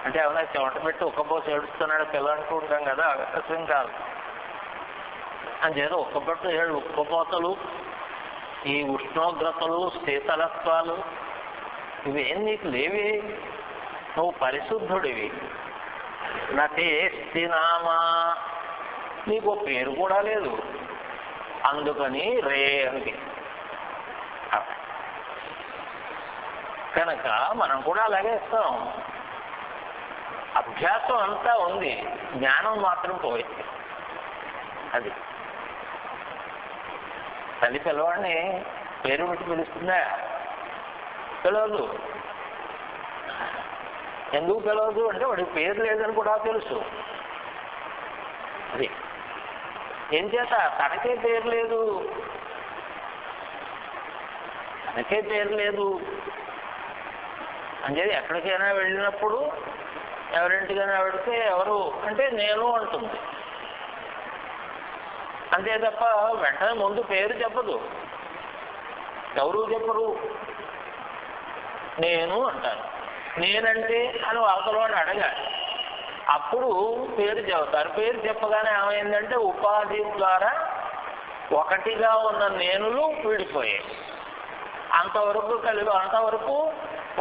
అంటే ఏమన్నా చెమట పెట్టి ఒక్కపోసి ఏడుస్తున్నాడు పిల్ల అనుకుంటాం కదా, అసలు కాదు. అంచేత ఉక్కపోతలు, ఈ ఉష్ణోగ్రతలు, శీతలత్వాలు ఇవేం నీకు లేవి, నువ్వు పరిశుద్ధుడివి. నతేస్తినామా, నీకు పేరు కూడా లేదు, అందుకని రే అని. కనుక మనం కూడా అలాగే ఇస్తాం. అభ్యాసం అంతా ఉంది, జ్ఞానం మాత్రం పోయింది. అది తల్లి పిల్లవాడిని పేరు పెట్టి పిలుస్తుందా? పిలవదు. ఎందుకు పిలవదు అంటే వాడికి పేరు లేదని కూడా తెలుసు. అది ఏం చేత తనకే పేరు లేదు, తనకే పేరు లేదు అంటే ఎక్కడికైనా వెళ్ళినప్పుడు ఎవరింటికైనా వెళితే ఎవరు అంటే నేను అంటుంది అంతే తప్ప వెంటనే ముందు పేరు చెప్పదు. ఎవరు చెప్పరు, నేను అంటారు. నేనంటే అని అవతలవాడిని అడగాలి, అప్పుడు పేరు చెబుతారు. పేరు చెప్పగానే ఏమైందంటే ఉపాధి ద్వారా ఒకటిగా ఉన్న నేనులు విడిపోయాయి. అంతవరకు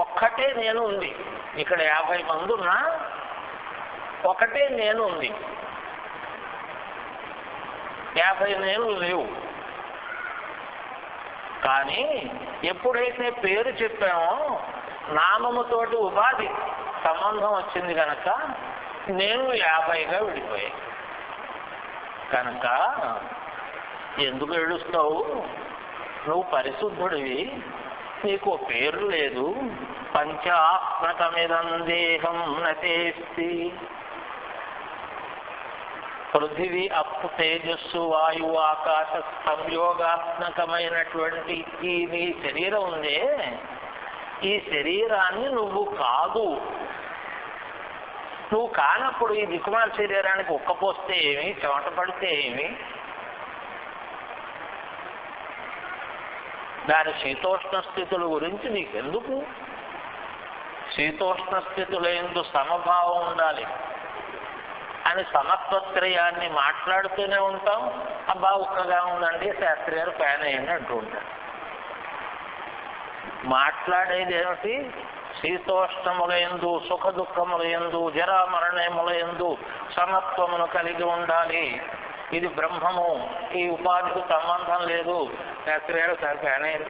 ఒక్కటే నేను ఉంది. ఇక్కడ 50 మంది ఉన్నా ఒకటే నేను ఉంది, 50 నేను లేవు. కానీ ఎప్పుడైతే పేరు చెప్పామో నామముతోటి ఉపాధి సంబంధం వచ్చింది కనుక నేను 50గా విడిపోయాయి. కనుక ఎందుకు ఏడుస్తావు, నువ్వు పరిశుద్ధుడివి, నీకు పేరు లేదు. పంచాత్మకమిదం దేహం నతేస్తి, పృథివీ అప్పు తేజస్సు వాయువు ఆకాశ సంయోగాత్మకమైనటువంటి ఈ నీ శరీరం ఉందే, ఈ శరీరాన్ని నువ్వు కాదు. నువ్వు కానప్పుడు ఈ దిక్కుమాల శరీరానికి ఉక్కపోస్తే ఏమి, చెమట పడితే ఏమి, దాని శీతోష్ణ స్థితుల గురించి నీకెందుకు? శీతోష్ణ స్థితులందు సమభావం ఉండాలి అని సమత్వత్రయాన్ని మాట్లాడుతూనే ఉంటాం. అబ్బా ఉక్కగా ఉందండి శాస్త్రి గారు ఫ్యాన్ అయ్యండి అంటూ ఉంటారు. మాట్లాడేది ఏమిటి? శీతోష్ణములందు సుఖ దుఃఖములందు జరా మరణములందు సమత్వమును కలిగి ఉండాలి. ఇది బ్రహ్మము, ఈ ఉపాధికి సంబంధం లేదు. శాస్త్రి గారు సార్ ఫ్యాన్ అయ్యారు.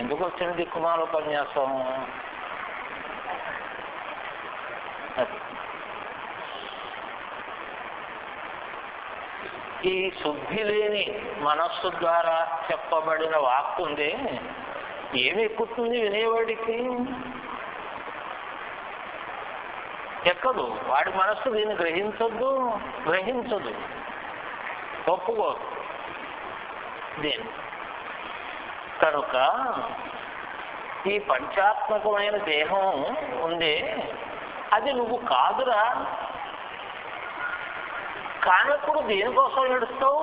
ఎందుకు వచ్చిన దిక్కుమాల ఉపన్యాసం? ఈ శుద్ధి లేని మనస్సు ద్వారా చెప్పబడిన వాక్కు ఉందే, ఏమి ఎక్కుతుంది వినేవాడికి? ఎక్కదు. వాడి మనస్సు దీన్ని గ్రహించదు, ఒప్పుకోదు దీన్ని. కనుక ఈ పంచాత్మకమైన దేహం ఉందే, అది నువ్వు కాదురా. కానప్పుడు దేనికోసం ఏడుస్తావు?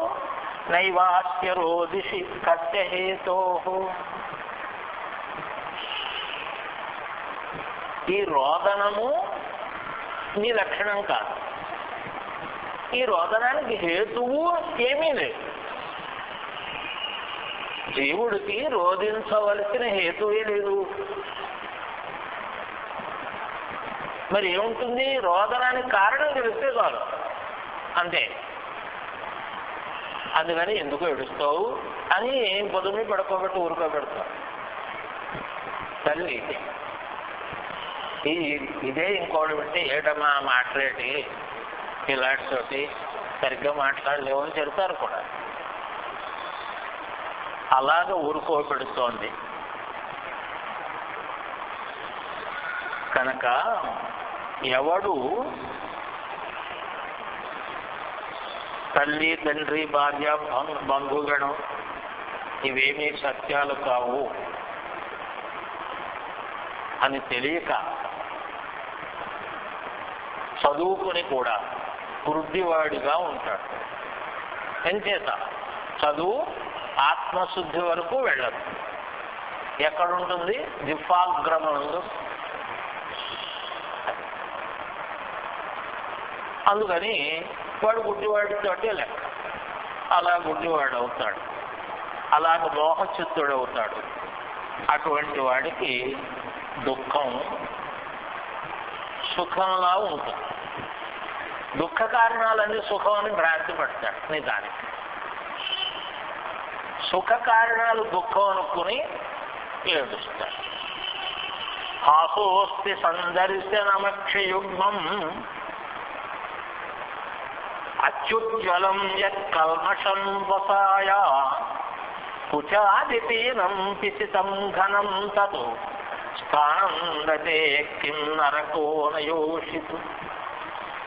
నైవాస్య రోదిషి కస్యహేతో, ఈ రోదనము నీ లక్షణం కాదు. ఈ రోదనానికి హేతువు ఏమీ లేదు. జీవుడికి రోధించవలసిన హేతువే లేదు. మరి ఏముంటుంది? రోదనానికి కారణం తెలిస్తే చాలు, అంతే. అందుకని ఎందుకు ఏడుస్తావు అని పొద్దున్నే పడుకోబెట్టి ఊరుకోబెడతావు. తల్లి ఇదే ఇంకోటి పెట్టి ఏటమ్మా మాట్లాడి పిల్లాడితోటి సరిగ్గా మాట్లాడలేవు అని చెప్తారు కూడా. అలాగ ఊరుకోబెడుతోంది. కనుక ఎవడు తల్లి తండ్రి భార్య బంధుగణం ఇవేమీ సత్యాలు కావు అని తెలియక చదువుకుని కూడా వృద్ధివాడిగా ఉంటాడు. ఎంచేత చదువు ఆత్మశుద్ధి వరకు వెళ్ళదు. ఎక్కడుంటుంది? దిఫాగ్రమందు. అందుకని వాడు గుడ్డివాడితోటే లెక్క. అలా గుడ్డివాడు అవుతాడు, అలాగ మోహచిత్తుడు అవుతాడు. అటువంటి వాడికి దుఃఖం సుఖంలా ఉంటుంది. దుఃఖ కారణాలన్నీ సుఖం అని భ్రాంతి పడతాడు. నిజానికి సుఖ కారణాలు దుఃఖం అనుకుని ఏడుస్తాడు. హాసోస్తి సందర్శనమక్షయుగ్మం అత్యుజ్వలం యత్కల్మషం వసాయ కుచాదిపీనం పిసితం ఘనం తతు స్థానం దతే కిం నరకో నయోషితు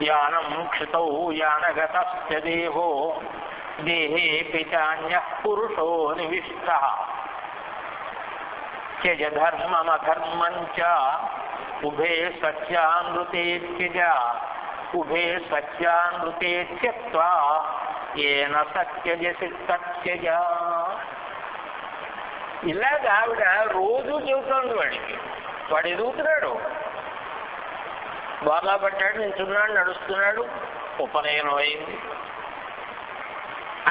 యానం క్షితౌ యానగతస్య దేహో దేహేపి చాన్యః పురుషో నివిష్టః త్యజ ధర్మమధర్మం చ ఉభే సత్యానృతే త్యజ ఉభే సత్యానృతే త్యక్త్వా ఏన సత్యజసి తత్యజ. ఇలాగ ఆవిడ రోజు చెబుతోంది వాడికి. వాడు ఎదుగుతున్నాడు, బాగా పట్టాడు, నిల్చున్నాడు, నడుస్తున్నాడు, ఉపనయనం అయింది.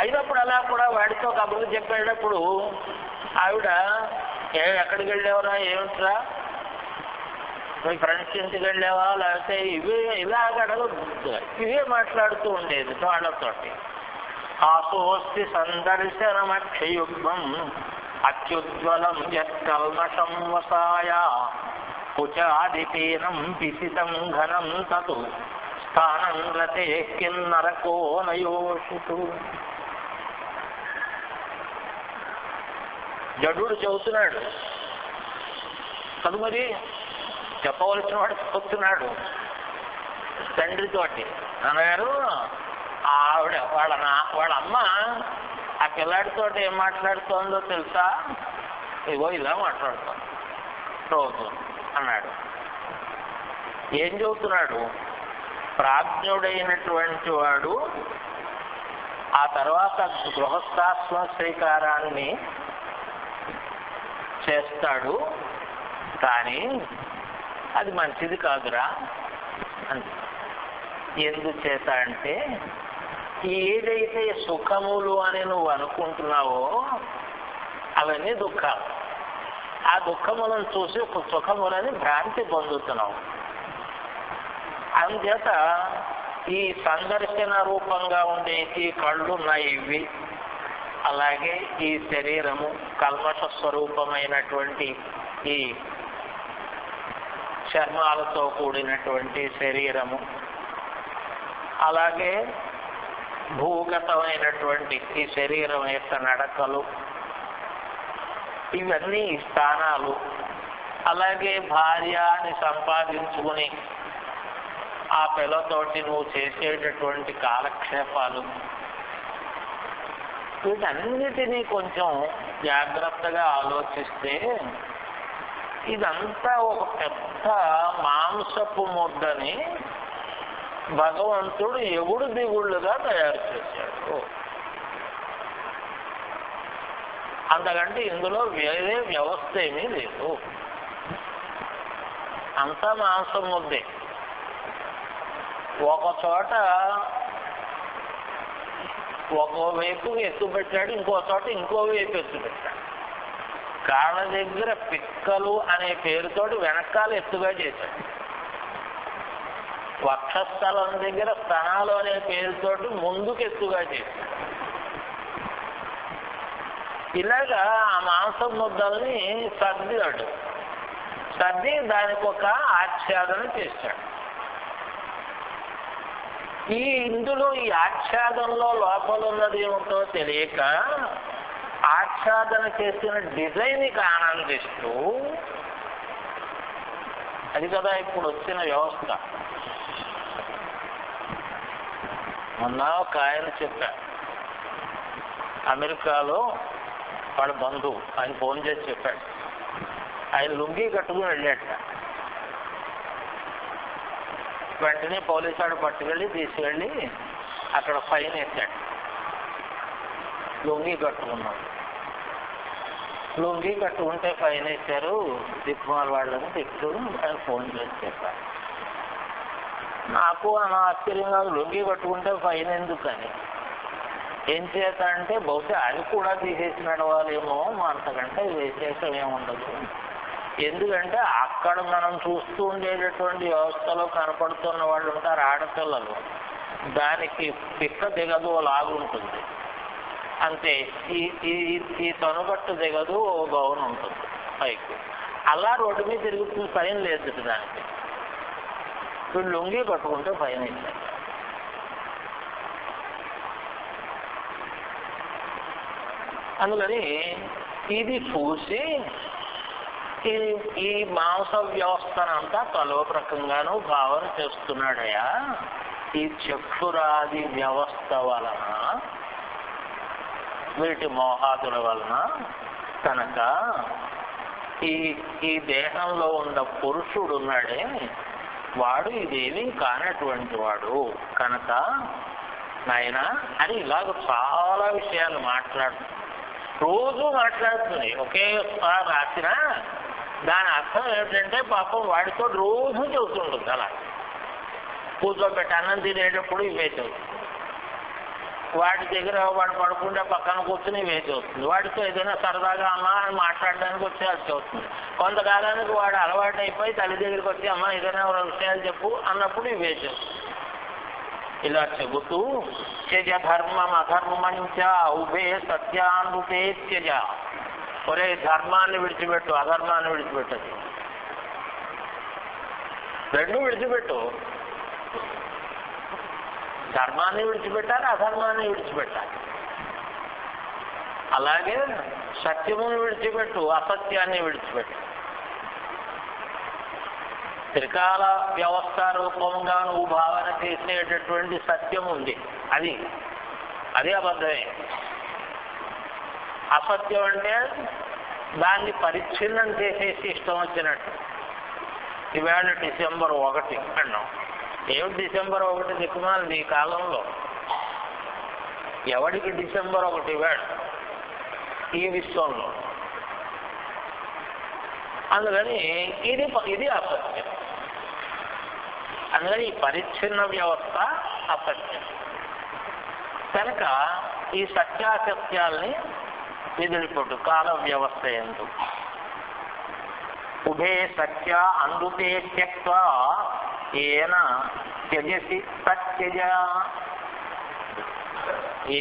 అయినప్పుడు అలా కూడా వాడితో కబుర్లు చెప్పేటప్పుడు ఆవిడ ఎక్కడికి వెళ్ళేవరా, ఏమిట్రా, మీ ఫ్రెండ్స్ ఇంటికి వెళ్ళావా, లేకపోతే ఇలాగ ఇవే మాట్లాడుతూ ఉండేది వాళ్ళతోటి. ఆసోస్తి సందర్శనమక్షయుగ్మం అత్యుజ్వలం యత్కల్మషం వసాయ కుచాదిపీనం పిసితం ఘనం తతు స్థానం రతే కిం నరకో నయోషితు. జడుడు చెబుతున్నాడు కదా, మరి చెప్పవలసిన వాడు చెప్తున్నాడు తండ్రితోటి. నాన్నగారు, ఆవిడ వాళ్ళ అమ్మ ఆ పిల్లాడితోటి ఏం మాట్లాడుతోందో తెలుసా? ఇగో ఇలా మాట్లాడుతోంది రోజు అన్నాడు. ఏం చెబుతున్నాడు? ప్రాజ్ఞుడైనటువంటి వాడు ఆ తర్వాత గృహస్థాశ్రమ శ్రీకారాన్ని చేస్తాడు, కానీ అది మంచిది కాదురా అని. ఎందుచేత అంటే ఏదైతే సుఖములు అని నువ్వు అనుకుంటున్నావో అవన్నీ దుఃఖాలు. ఆ దుఃఖములను చూసి సుఖములని భ్రాంతి పొందుతున్నావు. అందుచేత ఈ సందర్శన రూపంగా ఉండే ఈ కళ్ళు ఉన్నాయి ఇవి, అలాగే ఈ శరీరము కల్మష స్వరూపమైనటువంటి ఈ చర్మాలతో కూడినటువంటి శరీరము, అలాగే భూగతమైనటువంటి ఈ శరీరం యొక్క నడకలు, ఇవన్నీ స్థానాలు, అలాగే భార్యని సంపాదించుకుని ఆ పిల్లతోటి నువ్వు చేసేటటువంటి కాలక్షేపాలు, వీటన్నిటినీ కొంచెం జాగ్రత్తగా ఆలోచిస్తే ఇదంతా ఒక పెద్ద మాంసపు ముద్దని భగవంతుడు ఎగుడు దిగుళ్ళుగా తయారు చేశాడు. అంతకంటే ఇందులో వేరే వ్యవస్థ ఏమీ లేదు, అంతా మాంసం ముద్దే. ఒక చోట ఒకవైపు ఎత్తు పెట్టాడు, ఇంకో చోట ఇంకో వైపు ఎత్తు పెట్టాడు. కాళ్ళ దగ్గర పిక్కలు అనే పేరుతోటి వెనకాల ఎత్తుగా చేశాడు. వక్షస్థలం దగ్గర స్తనాలు అనే పేరుతోటి ముందుకు ఎత్తుగా చేశాడు. ఇలాగా ఆ మాంసం ముద్దల్ని సర్దాడు. సర్ది దానికి ఒక ఆచ్ఛాదన చేశాడు. ఇందులో ఈ ఆచ్ఛాదనలో లోపల ఉన్నది ఏమిటో తెలియక ఆచ్ఛాదన చేసిన డిజైన్కి ఆనందిస్తూ, అది కదా ఇప్పుడు వచ్చిన వ్యవస్థ. మొన్న ఒక ఆయన చెప్పారు, అమెరికాలో వాడు బంధువు, ఆయన ఫోన్ చేసి చెప్పాడు, ఆయన లుంగీ కట్టుకుని వెళ్ళాట. వెంటనే పోలీసు వాడు పట్టుకెళ్ళి తీసుకెళ్ళి అక్కడ ఫైన్ వేశాడు. లుంగీ కట్టుకున్నాడు. లుంగీ కట్టుకుంటే ఫైన్ వేశారు, దిక్కుమాల వాళ్ళని తిట్టు ఆయన ఫోన్ చేసి చెప్పారు. నాకు ఆశ్చర్యంగా, లుంగీ కట్టుకుంటే ఫైన్ ఎందుకని. ఏం చేత అంటే బహుశా అది కూడా తీసేసి నడవాలేమో, అంతకంటే విశేషం ఏముండదు. ఎందుకంటే అక్కడ మనం చూస్తూ ఉండేటటువంటి వ్యవస్థలో కనపడుతున్న వాళ్ళు ఉంటారు ఆడపిల్లలు, దానికి పిక్క దిగదు లాగుంటుంది అంతే. ఈ తనుబట్టు దిగదు, ఓ గౌన్ ఉంటుంది పైకి, అలా రోడ్డు మీద తిరుగుతుంది, ఫైన్ లేదు దానికి. వీళ్ళు లుంగి కట్టుకుంటే ఫైన్ ఇచ్చారు. అందుకని ఇది చూసి ఈ మాంస వ్యవస్థనంతా తలోప్రకంగానూ భావన చేస్తున్నాడయా. ఈ చక్షురాది వ్యవస్థ వలన, వీటి మోహాదుల వలన కనుక ఈ దేహంలో ఉన్న పురుషుడు ఉన్నాడే, వాడు ఇదేమీ కానటువంటి వాడు కనుక నాయన అని ఇలాగ చాలా విషయాలు రోజు మాట్లాడుతుంది. ఒకే రాసిన దాని అర్థం ఏమిటంటే పాపం వాడితో రోజు చెబుతుంటుంది. అలా కూర్చోబెట్టి అన్నం తినేటప్పుడు ఇవే చదువుతుంది. వాడి దగ్గర వాడు పడుకుంటే పక్కన కూర్చుని ఇవే చదువుతుంది. వాడితో ఏదైనా సరదాగా అమ్మ అని మాట్లాడడానికి వచ్చి అది చదువుతుంది. కొంతకాలానికి వాడు అలవాటు అయిపోయి తల్లి దగ్గరికి వచ్చి అమ్మ ఏదైనా విషయాలు చెప్పు అన్నప్పుడు ఇవే చదువుతుంది. ఇలా చెబుతూ త్యజ ధర్మం అధర్మంచ ఉభే సత్యానుపే త్యజ. ఒరే ధర్మాన్ని విడిచిపెట్టు, అధర్మాన్ని విడిచిపెట్టదు, రెండు విడిచిపెట్టు. ధర్మాన్ని విడిచిపెట్టాలి, అధర్మాన్ని విడిచిపెట్టాలి. అలాగే సత్యమును విడిచిపెట్టు, అసత్యాన్ని విడిచిపెట్టు. త్రికాల వ్యవస్థ రూపంగా నువ్వు భావన చేసేటటువంటి సత్యం ఉంది, అది అబద్ధమే. అసత్యం అంటే దాన్ని పరిచ్ఛిన్నం చేసేసి ఇష్టం వచ్చినట్టు. ఈవేళ డిసెంబర్ 1 అన్నాం. ఏమిటి డిసెంబర్ 1 దిక్కుమాలి ఈ కాలంలో? ఎవడికి డిసెంబర్ 1 ఈవేళ ఈ విశ్వంలో? అందుకని ఇది అసత్యం. అందుకని ఈ పరిచ్ఛిన్న వ్యవస్థ అసత్యం కనుక ఈ సత్యాసత్యాల్ని ఎదురుకొట్టు. కాల వ్యవస్థ ఎందు ఉభే సత్య అందుతే త్యక్త్వ ఏన త్యజసి సత్యజ.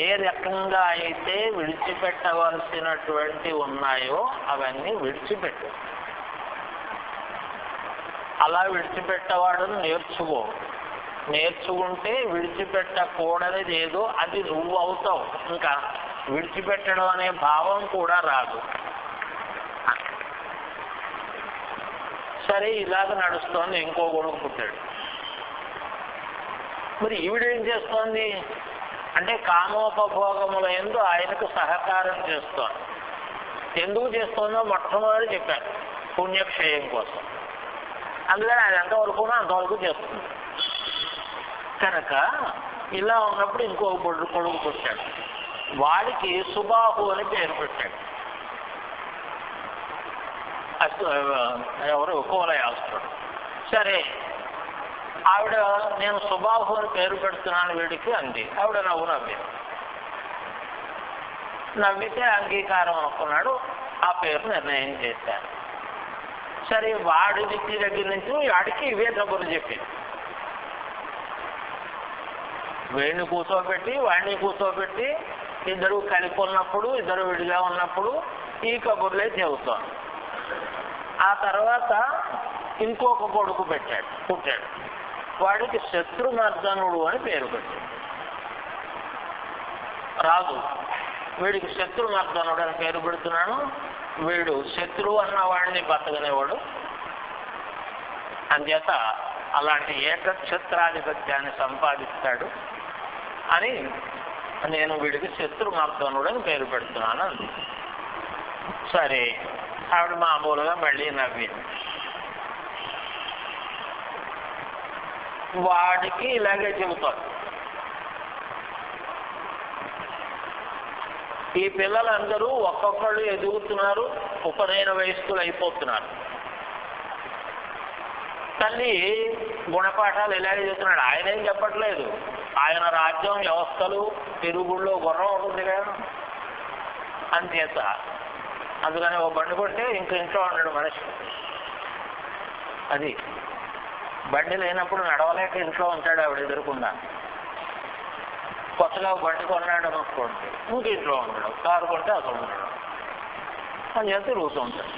ఏ రకంగా అయితే విడిచిపెట్టవలసినటువంటి ఉన్నాయో అవన్నీ విడిచిపెట్టు. అలా విడిచిపెట్టవాడని నేర్చుకుంటే విడిచిపెట్టకూడనిది ఏదో అది నువ్వు అవుతావు. ఇంకా విడిచిపెట్టడం అనే భావం కూడా రాదు. సరే ఇలాగ నడుస్తోంది. ఇంకో కొడుకు పుట్టాడు. మరి ఈవిడేం చేస్తోంది అంటే కామోపభోగముల యందు ఆయనకు సహకారం చేస్తోంది. ఎందుకు చేస్తోందో మొట్టమొదటి చెప్పారు, పుణ్యక్షయం కోసం. అందుకని ఆయన ఎంతవరకు అంతవరకు చేస్తుంది. కనుక ఇలా ఉన్నప్పుడు ఇంకో కొడుకు పుట్టాడు. వాడికి సుబాహు అని పేరు పెట్టాడు. ఎవరు కోలయాస్తుడు. సరే ఆవిడ నేను సుబాహు అని పేరు పెడుతున్నాను వీడికి అంది. ఆవిడ నవ్వితే అంగీకారం అనుకున్నాడు. ఆ పేరు నిర్ణయం చేశారు. సరే వాడి వ్యక్తి దగ్గర నుంచి వాడికి ఇవే కబుర్లు చెప్పింది. వీడిని కూర్చోబెట్టి వాడిని కూర్చోబెట్టి ఇద్దరు కలిపి ఉన్నప్పుడు ఇద్దరు విడిగా ఉన్నప్పుడు ఈ కబుర్లే చెబుతాం. ఆ తర్వాత ఇంకొక కొడుకు పుట్టాడు. వాడికి శత్రుమర్దనుడు అని పేరు పెట్టాడు. రాజు వీడికి శత్రుమర్దనుడు అని పేరు పెడుతున్నాను. వీడు శత్రువు అన్నవాడిని బతకనేవాడు. అంచేత అలాంటి ఏకక్షత్రాధిపత్యాన్ని సంపాదిస్తాడు అని నేను వీడికి శత్రుమర్దనుడు అని పేరు పెడుతున్నాను అంది. సరే, ఆవిడ మామూలుగా మళ్ళీ నవ్వింది. వాడికి ఇలాగే చెబుతాడు. ఈ పిల్లలందరూ ఒక్కొక్కళ్ళు ఎదుగుతున్నారు, ఉపనయన వయస్కులు అయిపోతున్నారు. తల్లి గుణపాఠాలు ఇలాగే చెప్తున్నాడు. ఆయన ఏం చెప్పట్లేదు. ఆయన రాజ్యం వ్యవస్థలు తిరుగుళ్ళో గుర్రం ఉంటుంది కదా, అంచేత అందుకని ఓ బండి కొట్టే ఇంట్లో ఉన్నాడు మనిషి. అది బండి లేనప్పుడు నడవలేక ఇంట్లో ఉంటాడు ఆవిడ ఎదురుకుండా. కొత్తగా బండి కొన్నాడు అనుకోండి, ఇంట్లో ఉండడం. కారు కొంటే అక్కడ ఉండడం అని చెప్పి తిరుగుతూ ఉంటాడు.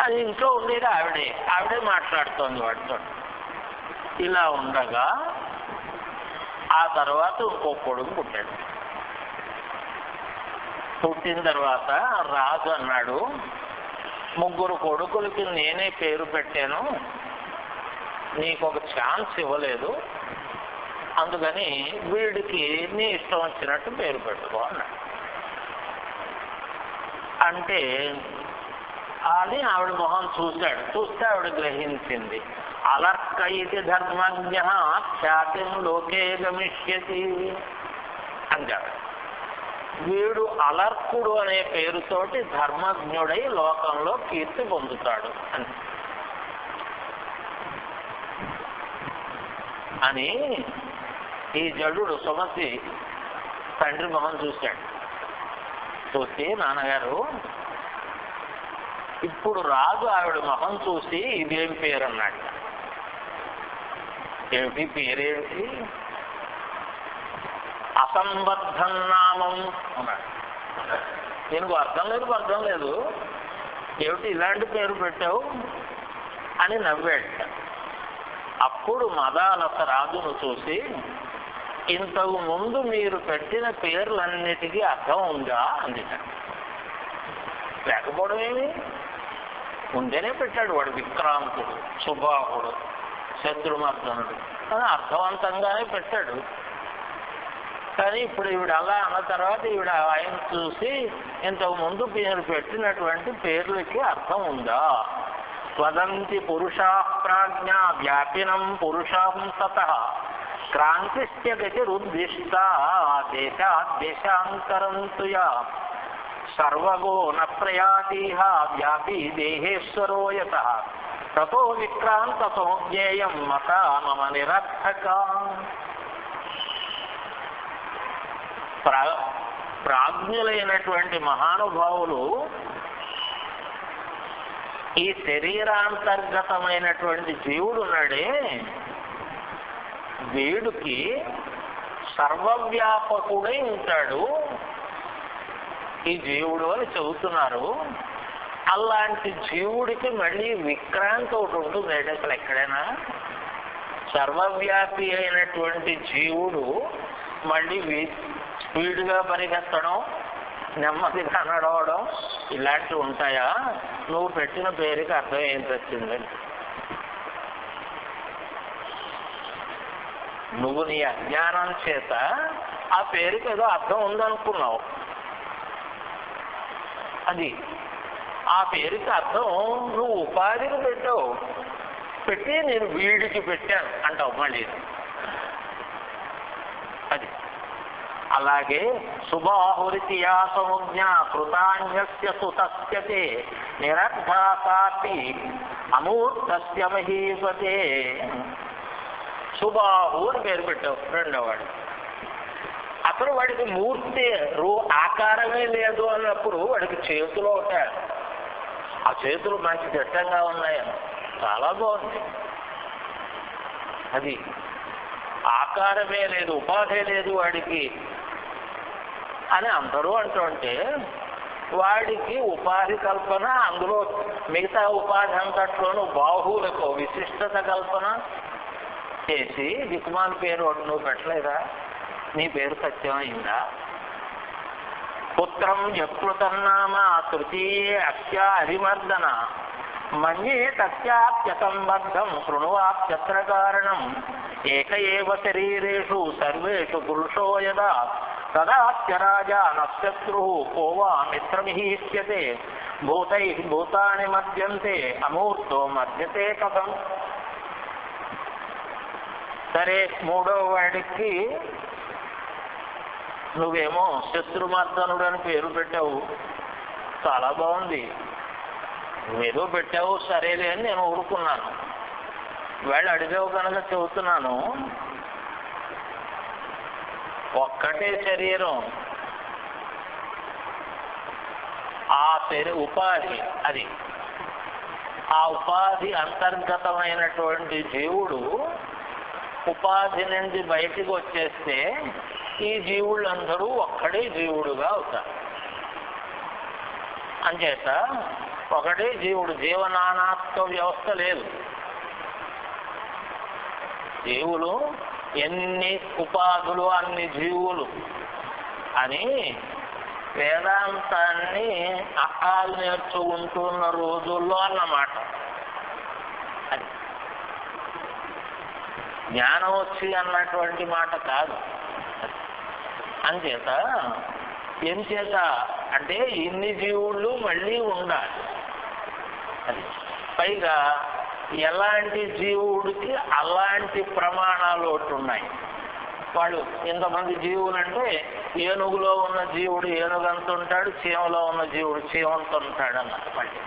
అది ఇంట్లో ఉండేది ఆవిడే మాట్లాడుతోంది వాడితో. ఇలా ఉండగా ఆ తర్వాత ఇంకో కొడుకు పుట్టాడు. పుట్టిన తర్వాత రాజు అన్నాడు, 3 కొడుకులకి నేనే పేరు పెట్టాను, నీకు ఒక ఛాన్స్ ఇవ్వలేదు, అందుకని వీడికి నీ ఇష్టం వచ్చినట్టు పేరు పెట్టుకో అన్నాడు. అంటే అని ఆవిడ మొహం చూస్తే ఆవిడ గ్రహించింది. అలర్క ఇది ధర్మజ్ఞ ఖ్యాతిం లోకే గమిష్యతి అంటాడు. వీడు అలర్కుడు అనే పేరుతోటి ధర్మజ్ఞుడై లోకంలో కీర్తి పొందుతాడు అని ఈ జడుడు సుమతి తండ్రి మొహం చూశాడు. చూసి, నాన్నగారు ఇప్పుడు రాజు ఆవిడ మొహం చూసి ఇదేం పేరు అన్నాడు. ఏమిటి పేరేమిటి? అసంబద్ధం నామం అన్నాడు. దీనికి అర్థం లేదు, ఏమిటి ఇలాంటి పేరు పెట్టావు అని నవ్వాడు. అప్పుడు మదాలస రాజును చూసి, ఇంతకు ముందు మీరు పెట్టిన పేర్లన్నిటికీ అర్థం ఉందా అందిట. లేకపోవడం ఏమి, ముందేనే పెట్టాడు. వాడు విక్రాంతుడు, సుబాహుడు, శత్రుమర్దనుడు అని అర్థవంతంగానే పెట్టాడు. కానీ ఇప్పుడు ఈవిడ అలా అన్న తర్వాత ఈవిడ ఆయన చూసి, ఇంతకు ముందు మీరు పెట్టినటువంటి పేర్లకి అర్థం ఉందా? వదంతి పురుషా ప్రాజ్ఞ వ్యాపినం పురుషాంసత క్రాంతిస్య గతిరుద్దిష్ట దేశాంతరంతుయ సర్వగో న ప్రయాతీహ వ్యాపీ దేహేశ్వరో యతః తతో విక్రాంత సంజ్ఞేయం మత మమ నిరర్థక. ప్రాజ్ఞులైనటువంటి మహానుభావులు ఈ శరీరాంతర్గతమైనటువంటి జీవుడు ఉన్నాడే, వీడికి సర్వవ్యాపకుడై ఉంటాడు ఈ జీవుడు అని చెబుతున్నారు. అలాంటి జీవుడికి మళ్ళీ విక్రాంతి ఒకటి ఉంటుంది. అసలు ఎక్కడైనా సర్వవ్యాపి అయినటువంటి జీవుడు మళ్ళీ స్పీడ్గా పరిగెత్తడం, నెమ్మదిగా నడవడం ఇలాంటివి ఉంటాయా? నువ్వు పెట్టిన పేరుకి అర్థం ఏం వచ్చిందని నువ్వు నీ అజ్ఞానం చేత ఆ పేరుకి ఏదో అర్థం ఉందనుకున్నావు. అది ఆ పేరుకి అర్థం నువ్వు ఉపాధికి పెట్టావు. పెట్టి నేను వీడికి పెట్టాను అంటావు మళ్ళీ. అది అలాగే శుభాహురితియా సంజ్ఞ కృతాన్యస్య సుతస్యతే నిరర్ధాసాపి అమూర్తస్య మహీపతే. సుబాహు అని పేరు పెట్టావు రెండోవాడు. అసలు వాడికి మూర్తి ఆకారమే లేదు అన్నప్పుడు వాడికి చేతులు ఉంటాయి. ఆ చేతులు మంచి దిట్టంగా ఉన్నాయి, చాలా బాగుంది. అది ఆకారమే లేదు, ఉపాధి లేదు వాడికి అని అందరూ అంటుంటే వాడికి ఉపాధి కల్పన, అందులో మిగతా ఉపాధి అంతట్లోనూ బాహువులకు విశిష్టత కల్పన చేసి దిక్కుమాల పేరు నువ్వు పెట్టలేదా? నీ పేరు సత్యమైందా? పుత్రం యకృతన్నామ తృతీయే అస్య హరిమర్దన మన్యే తస్యాప్యసంబద్ధం శృణువాప్యత్ర కారణం ఏక ఏవ శరీరేషు సర్వేషు పురుషో యదా తదాప్య రాజా నశత్రు కో వా మిత్రమిహ్యతే భూతై భూతాని మధ్యంతే అమూర్తో మధ్యతే కథం. సరే, మూడో వాడికి నువ్వేమో శత్రుమర్దనుడు అని పేరు పెట్టావు, చాలా బాగుంది, నువ్వేదో పెట్టావు సరేలే అని నేను ఊరుకున్నాను. వాళ్ళు అడిగావు కనుక చెబుతున్నాను. ఒక్కటే శరీరం, ఆ ఉపాధి, అది ఆ ఉపాధి అంతర్గతమైనటువంటి జీవుడు ఉపాధి నుండి బయటికి వచ్చేస్తే ఈ జీవులందరూ ఒక్కడే జీవుడుగా అవుతారు. అంచేత ఒకటే జీవుడు, జీవనానాత్వ వ్యవస్థ లేదు. జీవులు ఎన్ని ఉపాధులు అన్ని జీవులు అని వేదాంతాన్ని అహాలు నేర్చుకుంటున్న రోజుల్లో అన్నమాట. అది జ్ఞానం వచ్చి అన్నటువంటి మాట కాదు. అంచేత ఏం చేత అంటే ఇన్ని జీవుళ్ళు మళ్ళీ ఉండాలి. అది పైగా ఎలాంటి జీవుడికి అలాంటి ప్రమాణాలు ఒకటి ఉన్నాయి. వాళ్ళు ఇంతమంది జీవులు అంటే ఏనుగులో ఉన్న జీవుడు ఏనుగంత ఉంటాడు, చీమలో ఉన్న జీవుడు చీమంత ఉంటాడు అన్నది. మళ్ళీ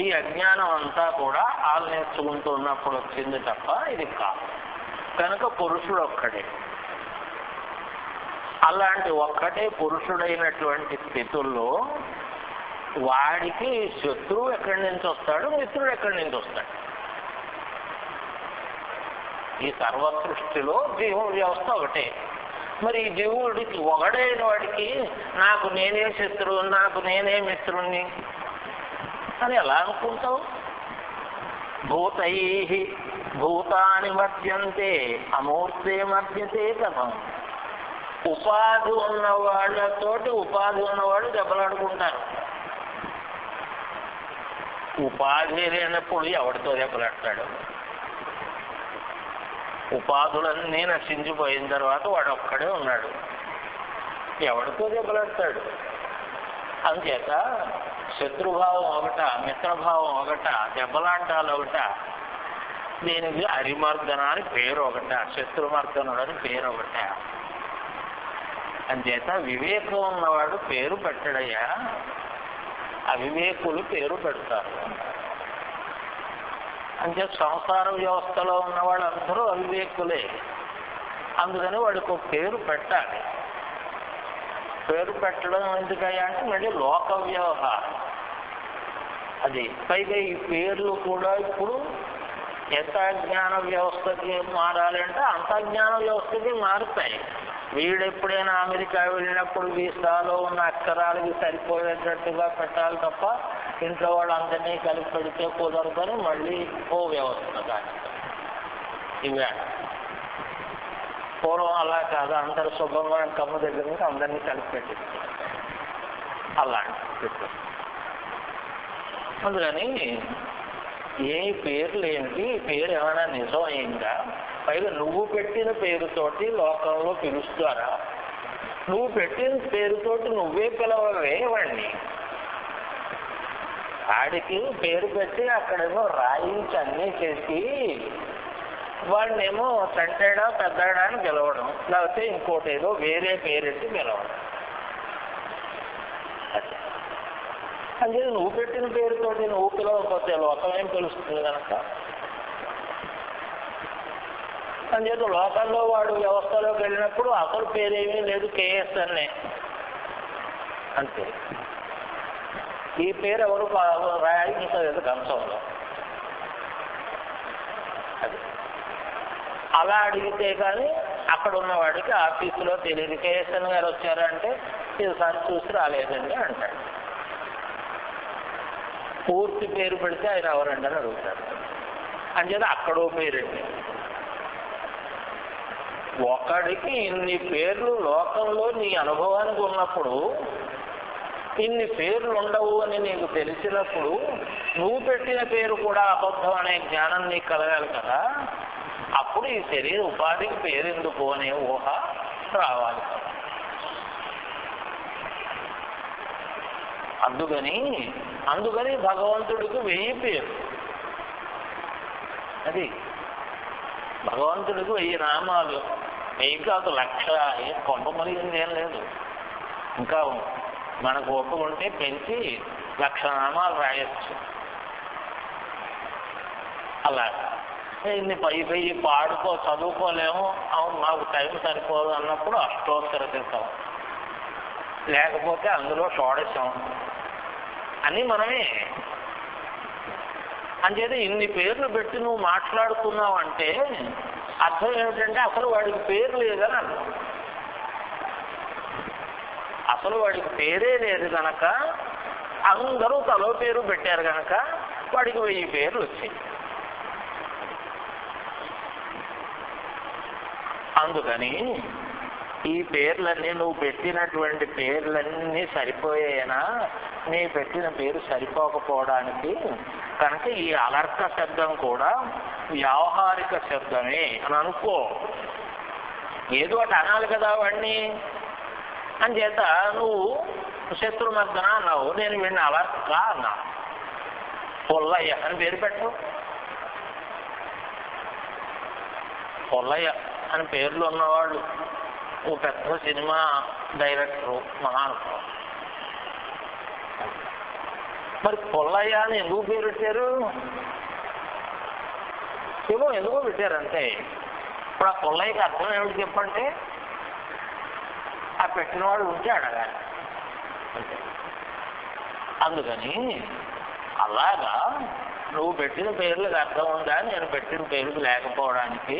ఈ అజ్ఞానం అంతా కూడా వాళ్ళు నేర్చుకుంటూ ఉన్నప్పుడు వచ్చింది తప్ప ఇది కాదు. కనుక పురుషుడు ఒక్కడే. అలాంటి ఒక్కటే పురుషుడైనటువంటి స్థితుల్లో వాడికి శత్రువు ఎక్కడి నుంచి వస్తాడు, మిత్రుడు ఎక్కడి నుంచి వస్తాడు? ఈ సర్వసృష్టిలో జీవ వ్యవస్థ ఒకటే. మరి ఈ జీవుడికి ఒకడైన వాడికి నాకు నేనే శత్రువు, నాకు నేనే మిత్రుణ్ణి అని ఎలా అనుకుంటావు? భూతై భూతాని మధ్యంతే అమూర్తే మధ్యతే కథం. ఉపాధి ఉన్న వాళ్ళతోటి ఉపాధి ఉన్నవాళ్ళు దెబ్బలాడుకుంటారు. ఉపాధి లేనప్పుడు ఎవరితో దెబ్బలాడతాడు? ఉపాధులన్నీ నశించిపోయిన తర్వాత వాడు ఒక్కడే ఉన్నాడు, ఎవరితో దెబ్బలాడతాడు? అందుచేత శత్రుభావం ఒకట, మిత్రభావం ఒకట, దెబ్బలాడ్డాలు ఒకట. దీనికి హరిమర్దన అని పేరు ఒకట, శత్రుమర్దనుడు అని పేరు ఒకట. అంచేత వివేకం ఉన్నవాడు పేరు పెట్టడయ్యా, అవివేకులు పేరు పెడతారు. అంటే సంసార వ్యవస్థలో ఉన్న వాళ్ళందరూ అవివేకులే. అందుకని వాడికి ఒక పేరు పెట్టాలి. పేరు పెట్టడం ఎందుకయ్యా అంటే మళ్ళీ లోక వ్యవహారం అది. పైగా ఈ పేర్లు కూడా ఇప్పుడు ఎంత జ్ఞాన వ్యవస్థకి మారాలంటే అంత జ్ఞాన వ్యవస్థకి మారుతాయి. వీడెప్పుడైనా అమెరికా వెళ్ళినప్పుడు వీసాలో ఉన్న అక్షరాలకి సరిపోయేటట్టుగా పెట్టాలి తప్ప ఇంట్లో వాళ్ళందరినీ కలిపి పెడితే కుదరదని మళ్ళీ ఓ వ్యవస్థ. కానీ ఇవే పూర్వం అలా కాదు, అందరు శుభ్రంగా కమ్మ దగ్గర నుంచి అందరినీ కలిపి పెట్టిస్తారు అలాంటి. అందుకని ఏ పేర్లు ఏమిటి, పేరు ఏమైనా నిజం అయిందా? పైగా నువ్వు పెట్టిన పేరుతోటి లోకంలో పిలుస్తారా? నువ్వు పెట్టిన పేరుతోటి నువ్వే పిలవవే వాడిని. ఆడికి పేరు పెట్టి అక్కడేమో రాయించి అన్నీ చేసి వాడినేమో చంటాడా పెద్దాడా అని పిలవడం, లేకపోతే ఇంకోటి ఏదో వేరే పేరెట్టి పిలవడం. అంటే నువ్వు పెట్టిన పేరుతోటి నువ్వు పిలవకపోతే లోకం ఏం పిలుస్తుంది కనుక. అంచేత లోకంలో వాడు వ్యవస్థలోకి వెళ్ళినప్పుడు అసలు పేరేమీ లేదు, కేఎస్ అనే అంతే. ఈ పేరు ఎవరు రాయించలేదు కంచంలో. అది అలా అడిగితే కానీ అక్కడ ఉన్నవాడికి ఆఫీసులో తెలియదు కేఎస్ఎన్ గారు వచ్చారంటే ఈసారి చూసి రాలేదండి అంటాడు. పూర్తి పేరు పెడితే ఆయన ఎవరండి అని అడుగుతాడు. అంచేత అక్కడో పేరండి. ఒకడికి ఇన్ని పేర్లు లోకంలో నీ అనుభవానికి ఉన్నప్పుడు, ఇన్ని పేర్లు ఉండవు అని నీకు తెలిసినప్పుడు, నువ్వు పెట్టిన పేరు కూడా అబద్ధం అనే జ్ఞానం నీకు కలగాలి కదా. అప్పుడు ఈ శరీర ఉపాధికి పేరు ఎందుకు అనే ఊహ రావాలి కదా. అందుకని భగవంతుడికి 1000 పేరు. అది భగవంతుడికి 1000 నామాలు. 1000 కాదు 1,00,000. కొంత మరిగింది ఏం లేదు. ఇంకా మనకు ఒప్పుకుంటే పెంచి 1,00,000 నామాలు రాయొచ్చు. అలా ఇన్ని పై చదువుకోలేము, అవును మాకు టైం సరిపోదు అన్నప్పుడు అష్టోత్తర శతం, లేకపోతే అందులో షోడశం అని మనమే. అంచేత ఇన్ని పేర్లు పెట్టి నువ్వు మాట్లాడుతున్నావు అంటే అర్థం ఏమిటంటే అసలు వాడికి పేరు లేదని అర్థం. అసలు వాడికి పేరే లేదు కనుక అందరూ తలో పేరు పెట్టారు కనుక వాడికి 1000 పేర్లు వచ్చాయి. అందుకని ఈ పేర్లన్నీ నువ్వు పెట్టినటువంటి పేర్లన్నీ సరిపోయేనా, నీ పెట్టిన పేరు సరిపోకపోవడానికి కనుక ఈ అలర్క శబ్దం కూడా వ్యావహారిక శబ్దమే అని అనుకో. ఏదో ఒకటి అనాలి కదా వాడిని. అంచేత నువ్వు శత్రుమర్దన అన్నావు, నేను వీడిని అలర్క అన్నా. పొల్లయ్య అని పేరు పెట్టు. పొల్లయ్య అని పేర్లు ఉన్నవాళ్ళు ఓ పెద్ద సినిమా డైరెక్టరు మహానుభావుడు. మరి పొల్లయ్య అని ఎందుకు పేరు పెట్టారు? ఏమో ఎందుకో పెట్టారంటే. ఇప్పుడు ఆ పొల్లయ్యకి అర్థం ఏమిటి చెప్పంటే, ఆ పెట్టినవాడు ఉంటే అడగాలి. అందుకని అలాగా నువ్వు పెట్టిన పేర్లకు అర్థం ఉందా, నేను పెట్టిన పేరుకు లేకపోవడానికి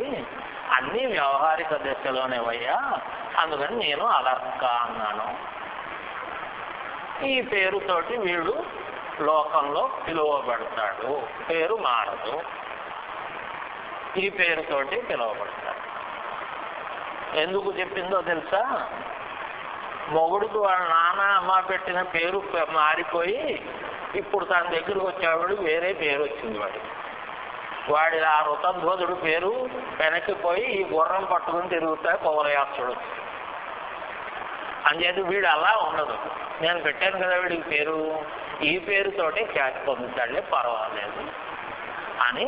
అన్నీ వ్యవహారిక దశలోనేవయ్యా. అందుకని నేను అలర్క అన్నాను. ఈ పేరుతోటి వీడు లోకంలో పిలువబడతాడు, పేరు మారదు, ఈ పేరుతోటి పిలువబడతాడు. ఎందుకు చెప్పిందో తెలుసా? మొగుడికి వాళ్ళ నాన్న అమ్మ పెట్టిన పేరు మారిపోయి ఇప్పుడు తన దగ్గరకు వచ్చేవాడు వేరే పేరు వచ్చింది. వాడి ఆ ఋతధ్వజుడు పేరు వెనక్కిపోయి ఈ గుర్రం పట్టుకుని తిరుగుతాయి పౌరయాత్రుడు. అంచేది వీడు అలా ఉండదు. నేను పెట్టాను కదా వీడికి పేరు, ఈ పేరుతోటే ఖ్యాతి పొందుతాడులే పర్వాలేదు అని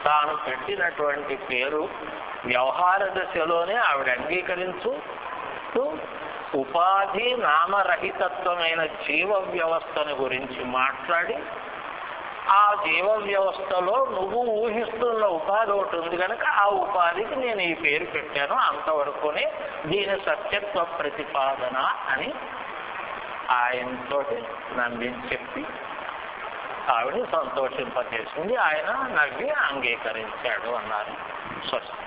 తాను పెట్టినటువంటి పేరు వ్యవహార దశలోనే ఆవిడ అంగీకరించు. ఉపాధి నామరహితత్వమైన జీవ వ్యవస్థను గురించి మాట్లాడి, ఆ జీవ వ్యవస్థలో నువ్వు ఊహిస్తున్న ఉపాధి ఒకటి ఉంది కనుక ఆ ఉపాధికి నేను ఈ పేరు పెట్టాను, అంతవరకునే దీని సత్యత్వ ప్రతిపాదన అని ఆయనతో నమ్మించి చెప్పి ఆవిడ సంతోషింపచేసింది. ఆయన నవ్వి అంగీకరించాడు అన్నారు. స్వస్తి.